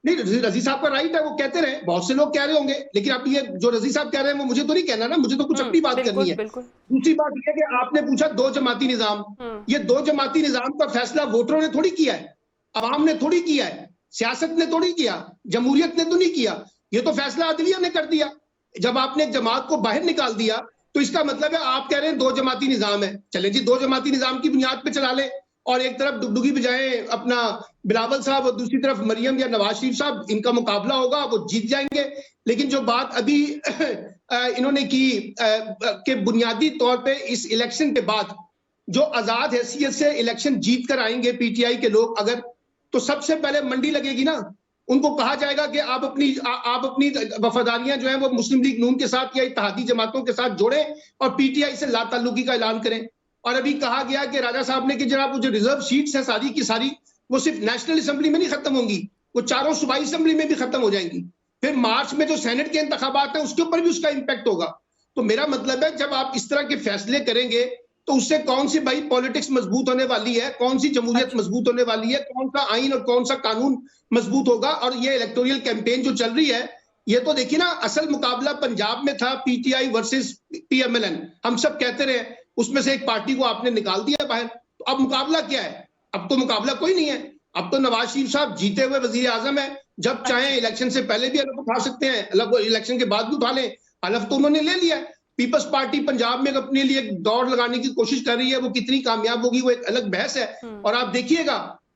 नहीं रजी साहब का राइट है, वो कहते रहे, बहुत से लोग कह रहे होंगे, लेकिन अब ये जो रजी साहब कह रहे हैं वो मुझे तो नहीं कहना ना, मुझे तो कुछ अपनी बात करनी है। दूसरी बात यह है कि आपने पूछा दो जमाती निजाम, ये दो जमाती निजाम का फैसला वोटरों ने थोड़ी किया है, अवाम ने थोड़ी किया है, सियासत ने थोड़ी किया, जमहूरियत ने तो नहीं किया। ये तो फैसला अदलिया ने कर दिया। जब आपने एक जमात को बाहर निकाल दिया तो इसका मतलब है आप कह रहे हैं दो जमाती निजाम है। चले जी, दो जमाती निजाम की बुनियाद पे चला ले और एक तरफ डुगडुगी बजाए अपना बिलावल साहब और दूसरी तरफ मरियम या नवाज शरीफ साहब, इनका मुकाबला होगा, वो जीत जाएंगे। लेकिन जो बात अभी इन्होंने की कि बुनियादी तौर पे इस इलेक्शन के बाद जो आजाद हैसियत से इलेक्शन जीत कर आएंगे पीटीआई के लोग, अगर तो सबसे पहले मंडी लगेगी ना, उनको कहा जाएगा कि आप अपनी वफादारियां जो है वो मुस्लिम लीग नून के साथ या इत्तेहादी जमातों के साथ जोड़ें और पीटीआई से लाताल्लुकी का ऐलान करें। और अभी कहा गया कि राजा साहब ने कि जनाब वो जो रिजर्व सीट्स है सारी की सारी वो सिर्फ नेशनल असेंबली में नहीं खत्म होंगी, वो चारों सूबाई असेंबली में भी खत्म हो जाएंगी। फिर मार्च में जो सेनेट के इंतखाबात है उसके ऊपर भी उसका इंपैक्ट होगा। तो मेरा मतलब है जब आप इस तरह के फैसले करेंगे तो उससे कौन सी भाई पॉलिटिक्स मजबूत होने वाली है, कौन सी जमहूरियत मजबूत होने वाली है, कौन सा आइन और कौन सा कानून मजबूत होगा। और ये इलेक्टोरल कैंपेन जो चल रही है, ये तो देखिए ना, असल मुकाबला पंजाब में था पीटीआई वर्सेस पीएमएलएन, हम सब कहते रहे, उसमें से एक पार्टी को आपने निकाल दिया बाहर। तो अब मुकाबला क्या है? अब तो मुकाबला कोई नहीं है। अब तो नवाज शरीफ साहब जीते हुए वजीर आजम है, जब चाहे इलेक्शन से पहले भी हलफ उठा सकते हैं, अलग इलेक्शन के बाद भी उठा लें। हलफ तो उन्होंने ले लिया है। पीपल्स पार्टी पंजाब में अपने लिए दौड़ लगाने की कोशिश कर रही है, वो कितनी कामयाब होगी वो एक अलग बहस है। और आप देखिएगा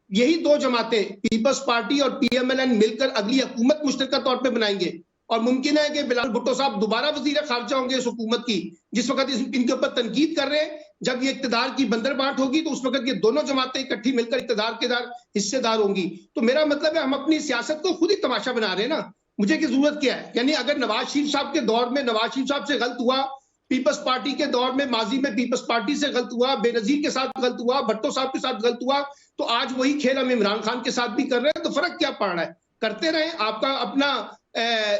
यही दो जमातें पीपल्स पार्टी और पीएमएलएन मिलकर अगली हुकूमत मुश्तरका तौर पे बनाएंगे और मुमकिन है कि बिलावल भुट्टो साहब दोबारा वजीर खारजा होंगे इस हुकूमत की, जिस वक्त इनके ऊपर तनकीद कर रहे हैं। जब ये इक्तदार की बंदरबांट होगी तो उस वक्त ये दोनों जमातें इकट्ठी मिलकर इक्तदार के हिस्सेदार होंगी। तो मेरा मतलब है हम अपनी सियासत को खुद ही तमाशा बना रहे हैं ना, मुझे की जरूरत क्या है? यानी अगर नवाज शरीफ साहब के दौर में नवाज शरीफ साहब से गलत हुआ, पीपल्स पार्टी के दौर में माजी में पीपल्स पार्टी से गलत हुआ, बेनजीर के साथ गलत हुआ, भट्टो साहब के साथ गलत हुआ, तो आज वही खेल हम इमरान खान के साथ भी कर रहे हैं। तो फर्क क्या पड़ रहा है? करते रहे, आपका अपना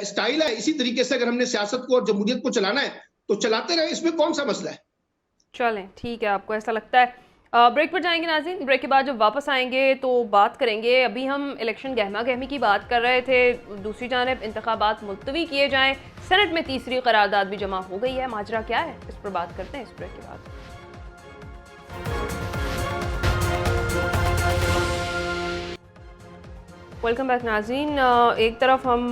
स्टाइल है। इसी तरीके से अगर हमने सियासत को और जमहूरियत को चलाना है तो चलाते रहे, इसमें कौन सा मसला है? चलें, ठीक है, आपको ऐसा लगता है। ब्रेक पर जाएंगे नाज़रीन। ब्रेक के बाद जब वापस आएंगे तो बात करेंगे। अभी हम इलेक्शन गहमा गहमी की बात कर रहे थे, दूसरी जानिब इंतखाबात मुलतवी किए जाएं, सेनेट में तीसरी करारदाद भी जमा हो गई है। माजरा क्या है, इस पर बात करते हैं इस ब्रेक के बाद। वेलकम बैक नाज़रीन। एक तरफ हम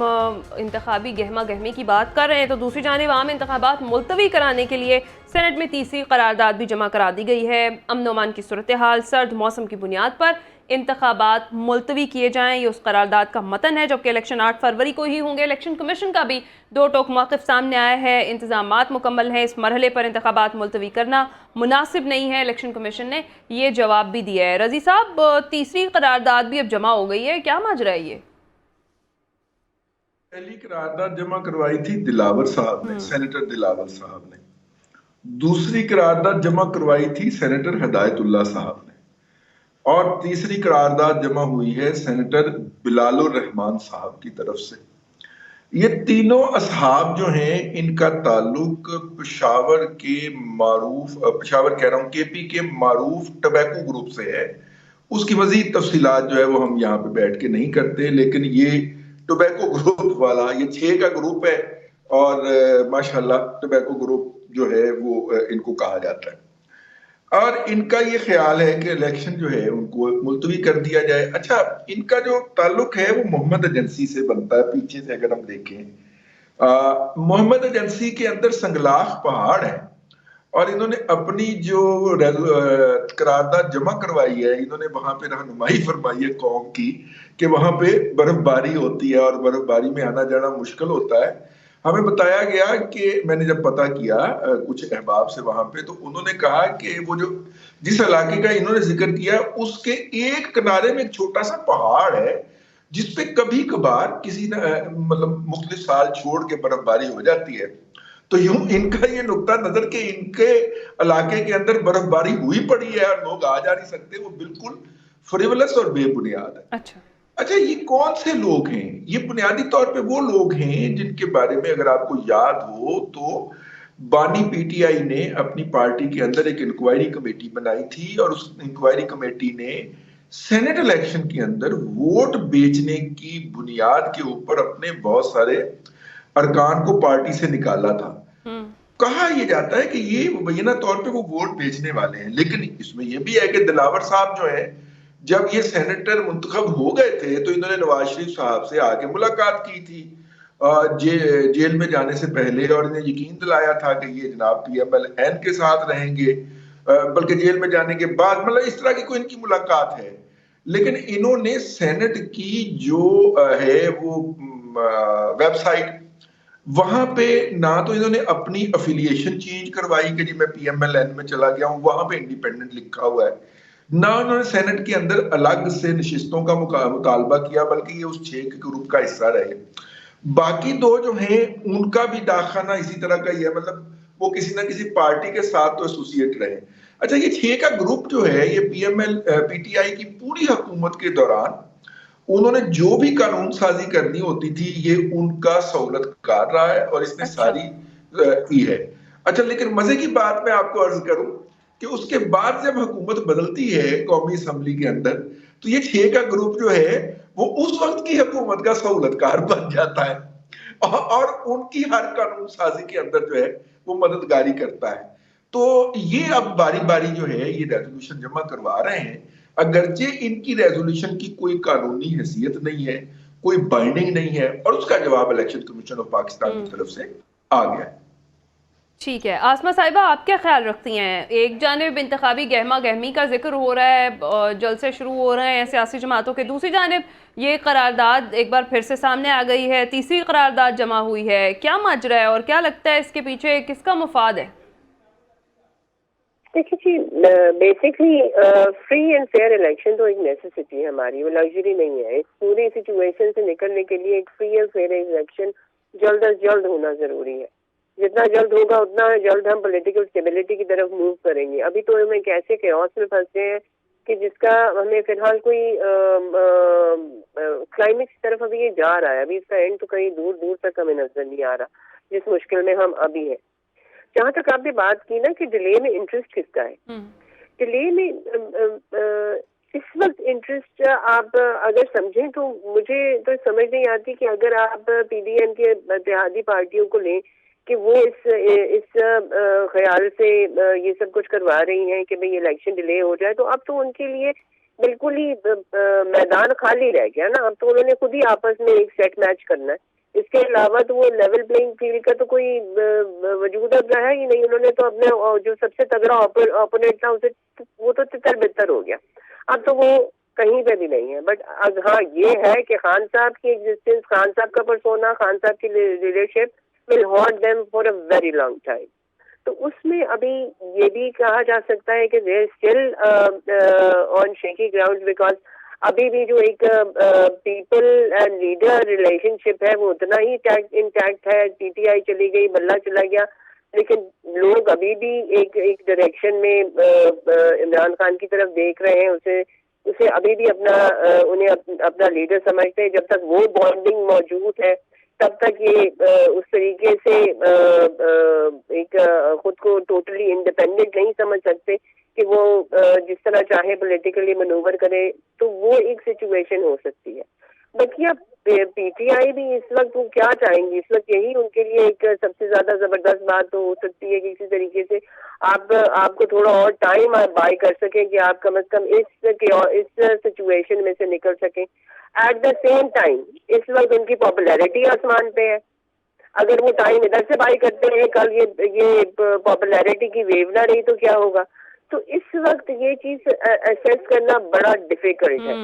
इंतखाबी गहमा गहमी की बात कर रहे हैं तो दूसरी जानिब आम इंतखाबात मुलतवी कराने के लिए सेनेट में तीसरी करारदाद भी जमा करा दी गई है। अमन अमान की सूरत हाल, सर्द मौसम की बुनियाद पर इंतखाबात मुलतवी किए जाएं, ये उस करारदाद का मतन है। जबकि इलेक्शन 8 फरवरी को ही होंगे। इलेक्शन कमीशन का भी दो टोक मौक़िफ़ सामने आया है। इंतजामात मुकम्मल हैं, इस मरहले पर इंतखाबात मुलतवी करना मुनासिब नहीं है। इलेक्शन कमीशन ने ये जवाब भी दिया है। रजी साहब, तीसरी करारदाद भी अब जमा हो गई है, क्या माजरा है ये? पहली करारदाद जमा करवाई थी दिलावर साहब ने, सेनेटर दिलावर साहब ने। दूसरी करारदाद जमा करवाई थी सेनेटर हिदायतुल्लाह साहब ने, और तीसरी करारदाद जमा हुई है सेनेटर बिलालुर रहमान साहब की तरफ से। ये तीनों असहाब जो हैं, इनका ताल्लुक पेशावर के मारूफ, पेशावर कह रहा हूं, केपी के मारूफ टबैको ग्रुप से है। उसकी मजीद तफसीलात जो है वो हम यहाँ पे बैठ के नहीं करते, लेकिन ये टोबैको ग्रुप वाला, ये 6 का ग्रुप है और माशाल्लाह टोबैको ग्रुप जो है वो इनको कहा जाता है। और इनका ये ख्याल है कि इलेक्शन जो है उनको मुलतवी कर दिया जाए। अच्छा, इनका जो ताल्लुक है वो मोहम्मद एजेंसी से बनता है। पीछे से अगर हम देखें, मोहम्मद एजेंसी के अंदर संगलाख पहाड़ है और इन्होंने अपनी जो करारदाद जमा करवाई है, इन्होंने वहां पे रहनुमाई फरमाई है कौम की कि वहां पे बर्फबारी होती है और बर्फबारी में आना जाना मुश्किल होता है। हमें बताया गया कि मैंने जब पता किया कुछ अहबाब से वहां पे, तो उन्होंने कहा कि वो जो जिस इलाके का इन्होंने जिक्र किया उसके एक किनारे में एक छोटा सा पहाड़ है जिसपे कभी कभार किसी मतलब मुख्तलिफ साल छोड़ के बर्फबारी हो जाती है। तो यूं इनका ये नुक्ता नजर के इनके इलाके के अंदर बर्फबारी हुई पड़ी है और लोग आ जा नहीं सकते, वो बिल्कुल फ्रिवलस और बेबुनियाद है। अच्छा, ये कौन से लोग हैं? ये बुनियादी तौर पे वो लोग हैं जिनके बारे में अगर आपको याद हो तो बानी पीटीआई ने अपनी पार्टी के अंदर एक इंक्वायरी कमेटी बनाई थी और उस इंक्वायरी कमेटी ने सेनेट इलेक्शन के अंदर वोट बेचने की बुनियाद के ऊपर अपने बहुत सारे अरकान को पार्टी से निकाला था। कहा यह जाता है कि ये मुबैना तौर पे वो वोट बेचने वाले हैं, लेकिन इसमें यह भी है कि दिलावर साहब जो है, जब ये सेनेटर मुंतखब हो गए थे तो इन्होंने नवाज शरीफ साहब से आके मुलाकात की थी जेल में जाने से पहले, और इन्हें यकीन दिलाया था कि ये जनाब PMLN के साथ रहेंगे, बल्कि जेल में जाने के बाद, मतलब इस तरह की कोई इनकी मुलाकात है। लेकिन इन्होंने सेनेट की जो है वो वेबसाइट, वहां पे ना तो इन्होंने अपनी अफिलिएशन चेंज करवाई कि जी मैं PMLN में चला गया हूं, वहां पे इंडिपेंडेंट लिखा हुआ है, ना उन्होंने सेनेट के अंदर अलग से नशिस्तों का मुतालबा किया, बल्कि ये उस 6 के ग्रुप का हिस्सा रहे। बाकी 2 जो हैं उनका भी दाखिला इसी तरह का ही है, मतलब वो किसी ना किसी पार्टी के साथ तो एसोसिएट रहे। अच्छा, ये 6 का ग्रुप जो है, ये PTI की पूरी हुकूमत के दौरान उन्होंने जो भी कानून साजी करनी होती थी ये उनका सहूलतकार रहा है और इसने सारी की है। अच्छा, लेकिन मजे की बात मैं आपको अर्ज करूं कि उसके बाद जब हुकूमत बदलती है कौमी असम्बली के अंदर, तो ये 6 का ग्रुप जो है वो उस वक्त की हुकूमत का सहूलतकार बन जाता है और उनकी हर कानून साजी के अंदर जो है वो मददगारी करता है। तो ये अब बारी बारी जो है ये रेजोल्यूशन जमा करवा रहे हैं, अगरचे इनकी रेजोल्यूशन की कोई कानूनी हैसियत नहीं है, कोई बाइंडिंग नहीं है, और उसका जवाब इलेक्शन कमीशन ऑफ पाकिस्तान की तरफ से आ गया है। ठीक है, आसमा साहिबा, आप क्या ख्याल रखती हैं? एक जानिब इंतखाबी गहमा गहमी का जिक्र हो रहा है, जलसे शुरू हो रहे हैं सियासी जमातों के, दूसरी जानिब ये करारदाद एक बार फिर से सामने आ गई है, तीसरी करारदाद जमा हुई है, क्या माजरा है और क्या लगता है इसके पीछे किसका मुफाद है? देखिए ji, basically free and fair election तो एक नेसेसिटी है हमारी, वो लग्जरी नहीं है। इस पूरी सिचुएशन से निकलने के लिए एक फ्री एंड फेयर इलेक्शन जल्द अज जल्द होना जरूरी है। जितना जल्द होगा उतना जल्द हम पॉलिटिकल स्टेबिलिटी की तरफ मूव करेंगे। अभी तो हम एक ऐसे केओस में फंसे हैं कि जिसका हमें फिलहाल कोई क्लाइमेक्स की तरफ अभी ये जा रहा है, अभी इसका एंड तो कहीं दूर दूर तक हमें नजर नहीं आ रहा, जिस मुश्किल में हम अभी हैं। जहां तक आपने बात की ना कि डिले में इंटरेस्ट किसका है, डिले में इस वक्त इंटरेस्ट आप अगर समझें तो मुझे तो समझ नहीं आती कि अगर आप पीडीएम के इत्तेहादी पार्टियों को लें कि वो इस ख्याल से ये सब कुछ करवा रही हैं कि भाई इलेक्शन डिले हो जाए, तो अब तो उनके लिए बिल्कुल ही मैदान खाली रह गया ना। अब तो उन्होंने खुद ही आपस में एक सेट मैच करना है। इसके अलावा तो वो लेवल प्लेइंग फील्ड का तो कोई वजूद अब रहा ही नहीं। उन्होंने तो अपने जो सबसे तगड़ा ओपोनेंट था उसे वो तो तितर बितर हो गया। अब तो वो कहीं पे भी नहीं है। बट हाँ ये है कि खान साहब की एग्जिस्टेंस, खान साहब का पर्सोना, खान साहब की leadership will haunt them for a very long time. तो उसमें अभी ये भी कहा जा सकता है कि they're still on shaky ground, because अभी भी जो एक पीपल एंड लीडर रिलेशनशिप है वो उतना ही इंटैक्ट है। पीटीआई चली गई, बल्ला चला गया, लेकिन लोग अभी भी एक डायरेक्शन में इमरान खान की तरफ देख रहे हैं। उसे अभी भी उन्हें अपना लीडर समझते हैं। जब तक वो बॉन्डिंग मौजूद है तब तक ये उस तरीके से एक खुद को टोटली इंडिपेंडेंट नहीं समझ सकते कि वो जिस तरह चाहे पॉलिटिकली मनूवर करे। तो वो एक सिचुएशन हो सकती है। बाकी अब पीटीआई भी इस वक्त वो क्या चाहेंगी, इस वक्त यही उनके लिए एक सबसे ज्यादा जबरदस्त बात तो हो सकती है कि किसी तरीके से आपको थोड़ा और टाइम आप बाय कर सकें कि आप कम से कम इस सिचुएशन में से निकल सकें। एट द सेम टाइम इस वक्त उनकी पॉपुलैरिटी आसमान पे है। अगर वो टाइम इधर से बाय करते हैं, कल ये पॉपुलैरिटी की वेव ना रही तो क्या होगा। तो इस वक्त ये चीज असेस करना बड़ा डिफिकल्ट है।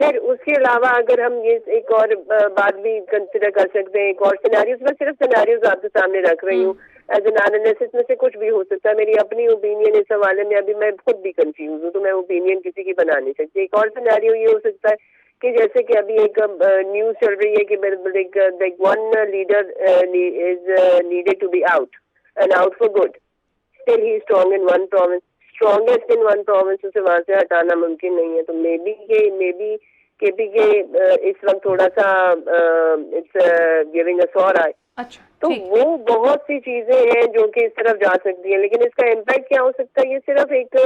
फिर उसके अलावा अगर हम ये एक और बात भी कंसिडर कर सकते हैं, एक और सिनेरियोज, मैं सिर्फ सिनेरियोज आपके सामने रख रही हूँ एज एन एनालिसिस, में से कुछ भी हो सकता है। मेरी अपनी ओपिनियन इस हवाले में अभी मैं खुद भी कंफ्यूज हूँ, तो मैं ओपिनियन किसी की बना नहीं सकती। एक और सिनेरियो ये हो सकता है कि जैसे कि अभी एक न्यूज चल रही है कि one leader is needed to be out and out for good, still he strong in one province, strongest in one province, उसे वहां से हटाना मुमकिन नहीं है। तो मे बी केपी के इस वक्त थोड़ा सा इट्स गिविंग अ सॉर आई। अच्छा, तो वो बहुत सी चीजें हैं जो कि इस तरफ जा सकती हैं, लेकिन इसका इम्पैक्ट क्या हो सकता है? ये सिर्फ एक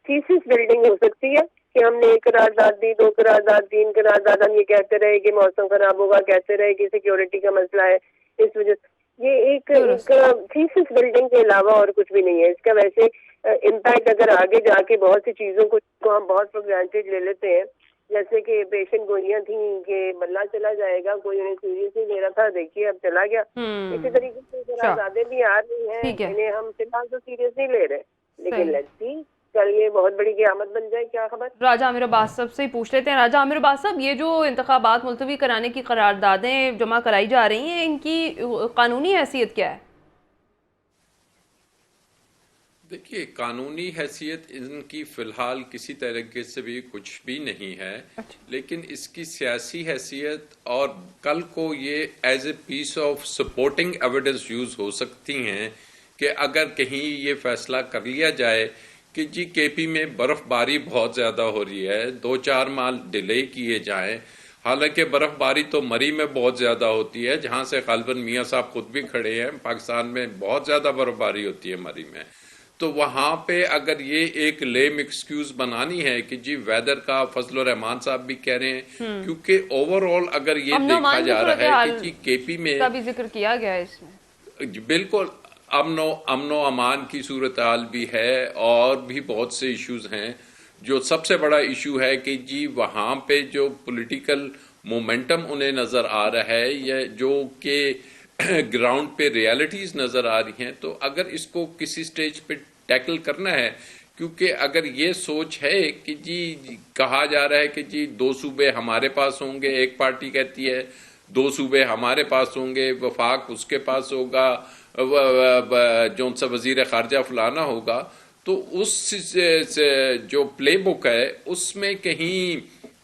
थीसिस बिल्डिंग हो सकती है कि हमने 1 करारदाद दी, 2 करारदाद, 3 करारदाद, हम ये कहते रहे कि मौसम खराब होगा, कहते रहे कि सिक्योरिटी का मसला है, इस वजह से ये एक थीसिस बिल्डिंग के अलावा और कुछ भी नहीं है। इसका वैसे इम्पैक्ट अगर आगे जाके बहुत सी चीजों को हम बहुत फॉर ग्रांटेड ले लेते हैं, जैसे कि पेशेंट गोलियां थी कि बल्ला चला जाएगा, कोई उन्हें सीरियस नहीं ले रहा था, देखिए अब चला गया। इसी तरीके से करारदादें भी आ रही हैं, इन्हें हम फिलहाल तो सीरियस नहीं ले रहे, लेकिन लेट्स सी कल ये बहुत बड़ी क़यामत बन जाए, क्या खबर। राजा आमिर अब्बास साहब से ही पूछ लेते हैं। राजा आमिर अब्बास साहब, ये जो इंतखाबात मुलतवी कराने की करारदादें जमा कराई जा रही हैं, इनकी कानूनी हैसियत क्या है? देखिए, कानूनी हैसियत इनकी फ़िलहाल किसी तरीके से भी कुछ भी नहीं है। लेकिन इसकी सियासी हैसियत और कल को ये as a piece of supporting evidence use हो सकती हैं कि अगर कहीं ये फैसला कर लिया जाए कि जी केपी में बर्फबारी बहुत ज़्यादा हो रही है, 2-4 माह डिले किए जाएं। हालांकि बर्फबारी तो मरी में बहुत ज़्यादा होती है, जहां से गालिबन मियाँ साहब खुद भी खड़े हैं। पाकिस्तान में बहुत ज़्यादा बर्फबारी होती है मरी में। तो वहां पे अगर ये एक लेम एक्सक्यूज बनानी है कि जी वेदर का, फजल रहमान साहब भी कह रहे हैं, क्योंकि ओवरऑल अगर ये देखा जा रहा है कि जी केपी में का भी जिक्र किया गया है इसमें, बिल्कुल अमनो अमान की सूरत हाल भी है और भी बहुत से इश्यूज हैं। जो सबसे बड़ा इशू है कि जी वहां पे जो पॉलिटिकल मोमेंटम उन्हें नजर आ रहा है या जो कि ग्राउंड पे रियलिटीज नजर आ रही हैं, तो अगर इसको किसी स्टेज पे टैकल करना है, क्योंकि अगर ये सोच है कि जी कहा जा रहा है कि जी 2 सूबे हमारे पास होंगे, एक पार्टी कहती है 2 सूबे हमारे पास होंगे, वफाक उसके पास होगा, जो सा वजीर खारजा फलाना होगा, तो उस जो प्ले बुक है उसमें कहीं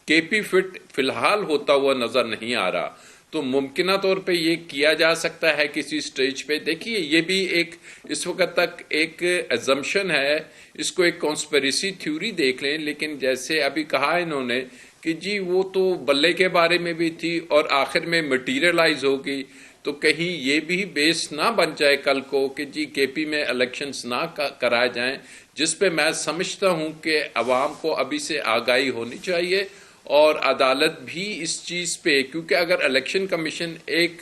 केपी फिट फिलहाल होता हुआ नजर नहीं आ रहा। तो मुमकिना तौर पे ये किया जा सकता है किसी स्टेज पे। देखिए, ये भी एक इस वक्त तक एक एजम्पशन है, इसको एक कॉन्स्पिरेसी थ्योरी देख लें, लेकिन जैसे अभी कहा इन्होंने कि जी वो तो बल्ले के बारे में भी थी और आखिर में मटीरियलाइज होगी, तो कहीं ये भी बेस ना बन जाए कल को कि जी केपी में इलेक्शंस ना कराए जाएं, जिस पे मैं समझता हूं कि अवाम को अभी से आगाही होनी चाहिए और अदालत भी इस चीज पे, क्योंकि अगर इलेक्शन कमीशन एक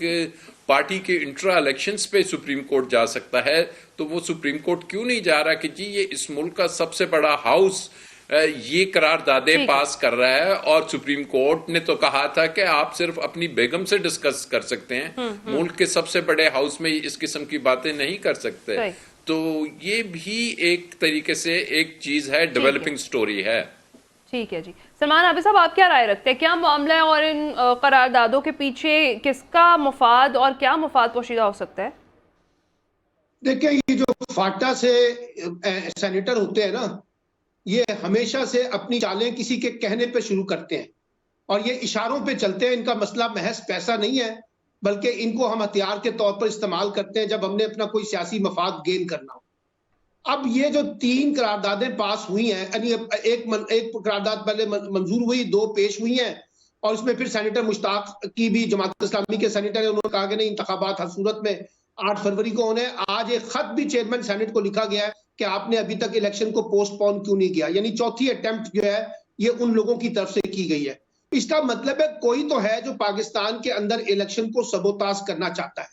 पार्टी के इंट्रा इलेक्शंस पे सुप्रीम कोर्ट जा सकता है तो वो सुप्रीम कोर्ट क्यों नहीं जा रहा कि जी ये इस मुल्क का सबसे बड़ा हाउस ये करारदादे पास कर रहा है और सुप्रीम कोर्ट ने तो कहा था कि आप सिर्फ अपनी बेगम से डिस्कस कर सकते हैं, मुल्क के सबसे बड़े हाउस में इस किस्म की बातें नहीं कर सकते। तो ये भी एक तरीके से एक चीज है, डेवलपिंग स्टोरी है। ठीक है जी। सलमान आबिद साहब, आप क्या राय रखते हैं, क्या मामला है और इन करारदादों के पीछे किसका मुफाद और क्या मुफाद पोशीदा हो सकता है? देखिए, ये जो फाटा से सेनेटर होते हैं ना, ये हमेशा से अपनी चालें किसी के कहने पे शुरू करते हैं और ये इशारों पे चलते हैं। इनका मसला महज पैसा नहीं है, बल्कि इनको हम हथियार के तौर पर इस्तेमाल करते हैं जब हमने अपना कोई सियासी मफाद गेन करना हो। अब ये जो 3 करारदादें पास हुई हैं, यानी एक करारदाद पहले मंजूर हुई, 2 पेश हुई हैं और इसमें फिर सेनेटर मुश्ताक की भी, जमात इस्लामी के सेनेटर है, उन्होंने कहा कि नहीं, इंतखाबात हर सूरत में 8 फरवरी को होने। आज एक खत भी चेयरमैन सेनेट को लिखा गया है कि आपने अभी तक इलेक्शन को पोस्टपोन क्यों नहीं किया, यानी चौथी अटेम्प्ट जो है ये उन लोगों की तरफ से की गई है। इसका मतलब है कोई तो है जो पाकिस्तान के अंदर इलेक्शन को सबोताज करना चाहता है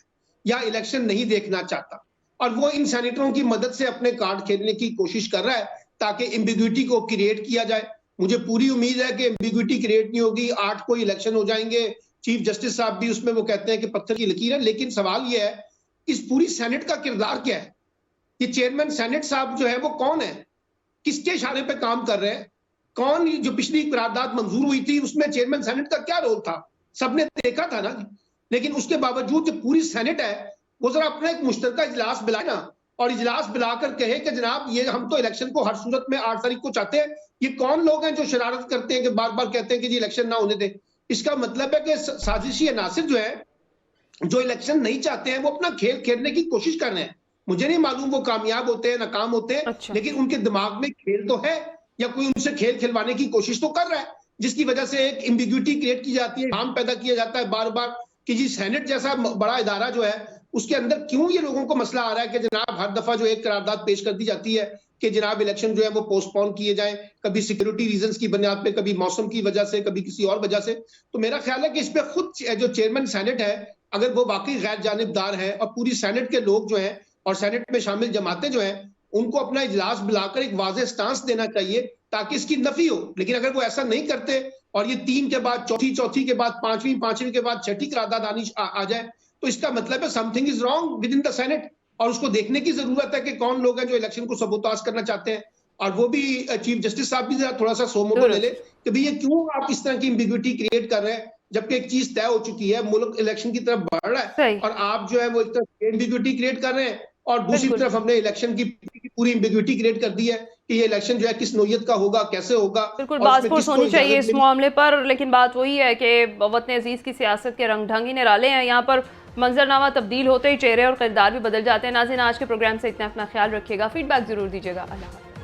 या इलेक्शन नहीं देखना चाहता, और वो इन सेनेटरों की मदद से अपने कार्ड खेलने की कोशिश कर रहा है ताकि एम्बिग्विटी को क्रिएट किया जाए। मुझे पूरी उम्मीद है कि एम्बिग्विटी क्रिएट नहीं होगी, 8 को इलेक्शन हो जाएंगे। चीफ जस्टिस साहब भी उसमें वो कहते हैं कि पत्थर की लकीर है। लेकिन सवाल ये है, इस पूरी सेनेट का किरदार क्या है? ये चेयरमैन सेनेट साहब जो है वो कौन है, किसके इशारे पे काम कर रहे हैं? कौन, जो पिछली करारदाद मंजूर हुई थी उसमें चेयरमैन सेनेट का क्या रोल था? सबने देखा था ना। लेकिन उसके बावजूद जो पूरी सेनेट है वो जरा अपना एक मुश्तरका इजलास बुलाए ना, और इजलास बुलाकर कहे कि जनाब ये हम तो इलेक्शन को हर सूरत में 8 तारीख को चाहते हैं। ये कौन लोग हैं जो शरारत करते हैं कि बार बार कहते हैं कि जी इलेक्शन ना होने दे? इसका मतलब है कि साजिशी अनासिर जो है, जो इलेक्शन नहीं चाहते हैं, वो अपना खेल खेलने की कोशिश कर रहे हैं। मुझे नहीं मालूम वो कामयाब होते हैं, नाकाम होते हैं, लेकिन उनके दिमाग में खेल तो है या कोई उनसे खेल खिलवाने की कोशिश तो कर रहा है, जिसकी वजह से एक एम्बिग्विटी क्रिएट की जाती है, भ्रम पैदा किया जाता है बार बार कि जी सेनेट जैसा बड़ा इदारा जो है उसके अंदर क्यों ये लोगों को मसला आ रहा है कि जनाब हर दफा जो एक करारदाद पेश कर दी जाती है कि जनाब इलेक्शन जो है वो पोस्टपोन किए जाए, कभी सिक्योरिटी रीजंस की बुनियाद पे, कभी मौसम की वजह से, कभी किसी और वजह से। तो मेरा ख्याल है कि इस पे खुद जो चेयरमैन सेनेट है, अगर वो वाकई गैर जानिबदार है और पूरी सेनेट के लोग जो हैं और सेनेट में शामिल जमातें जो हैं, उनको अपना इजलास बुलाकर एक वाज़ेह स्टांस देना चाहिए ताकि इसकी नफी हो। लेकिन अगर वो ऐसा नहीं करते और ये 3 के बाद चौथी के बाद 5वीं के बाद 6ठी करारदाद आ जाए, तो इसका मतलब है something is wrong with in the senate, और उसको देखने की जरूरत है कि कौन लोग हैं जो इलेक्शन को सबोताज करना चाहते हैं। और वो भी चीफ जस्टिस साहब भी थोड़ा सा सोमो ले ले कि भाई ये क्यों आप इस तरह की एम्बिग्विटी क्रिएट कर रहे हैं, जबकि एक चीज तय हो चुकी है, मुल्क इलेक्शन की तरफ बढ़ रहा है और आप जो है वो एक तरफ एम्बिग्विटी क्रिएट कर रहे हैं और दूसरी तरफ हमने इलेक्शन की पूरी एम्बिग्विटी क्रिएट कर दी है कि ये इलेक्शन जो है किस नौयत का होगा, कैसे होगा। बिल्कुल बात पुरस होनी चाहिए इस मामले पर, लेकिन बात वही है कि वतन अजीज की सियासत के रंग ढंग ही निराले हैं। यहाँ पर मंजरनामा तब्दील होते ही चेहरे और किरदार भी बदल जाते हैं। नाज़रीन, आज के प्रोग्राम से इतना, अपना ख्याल रखिएगा, फीडबैक जरूर दीजिएगा। अल्लाह।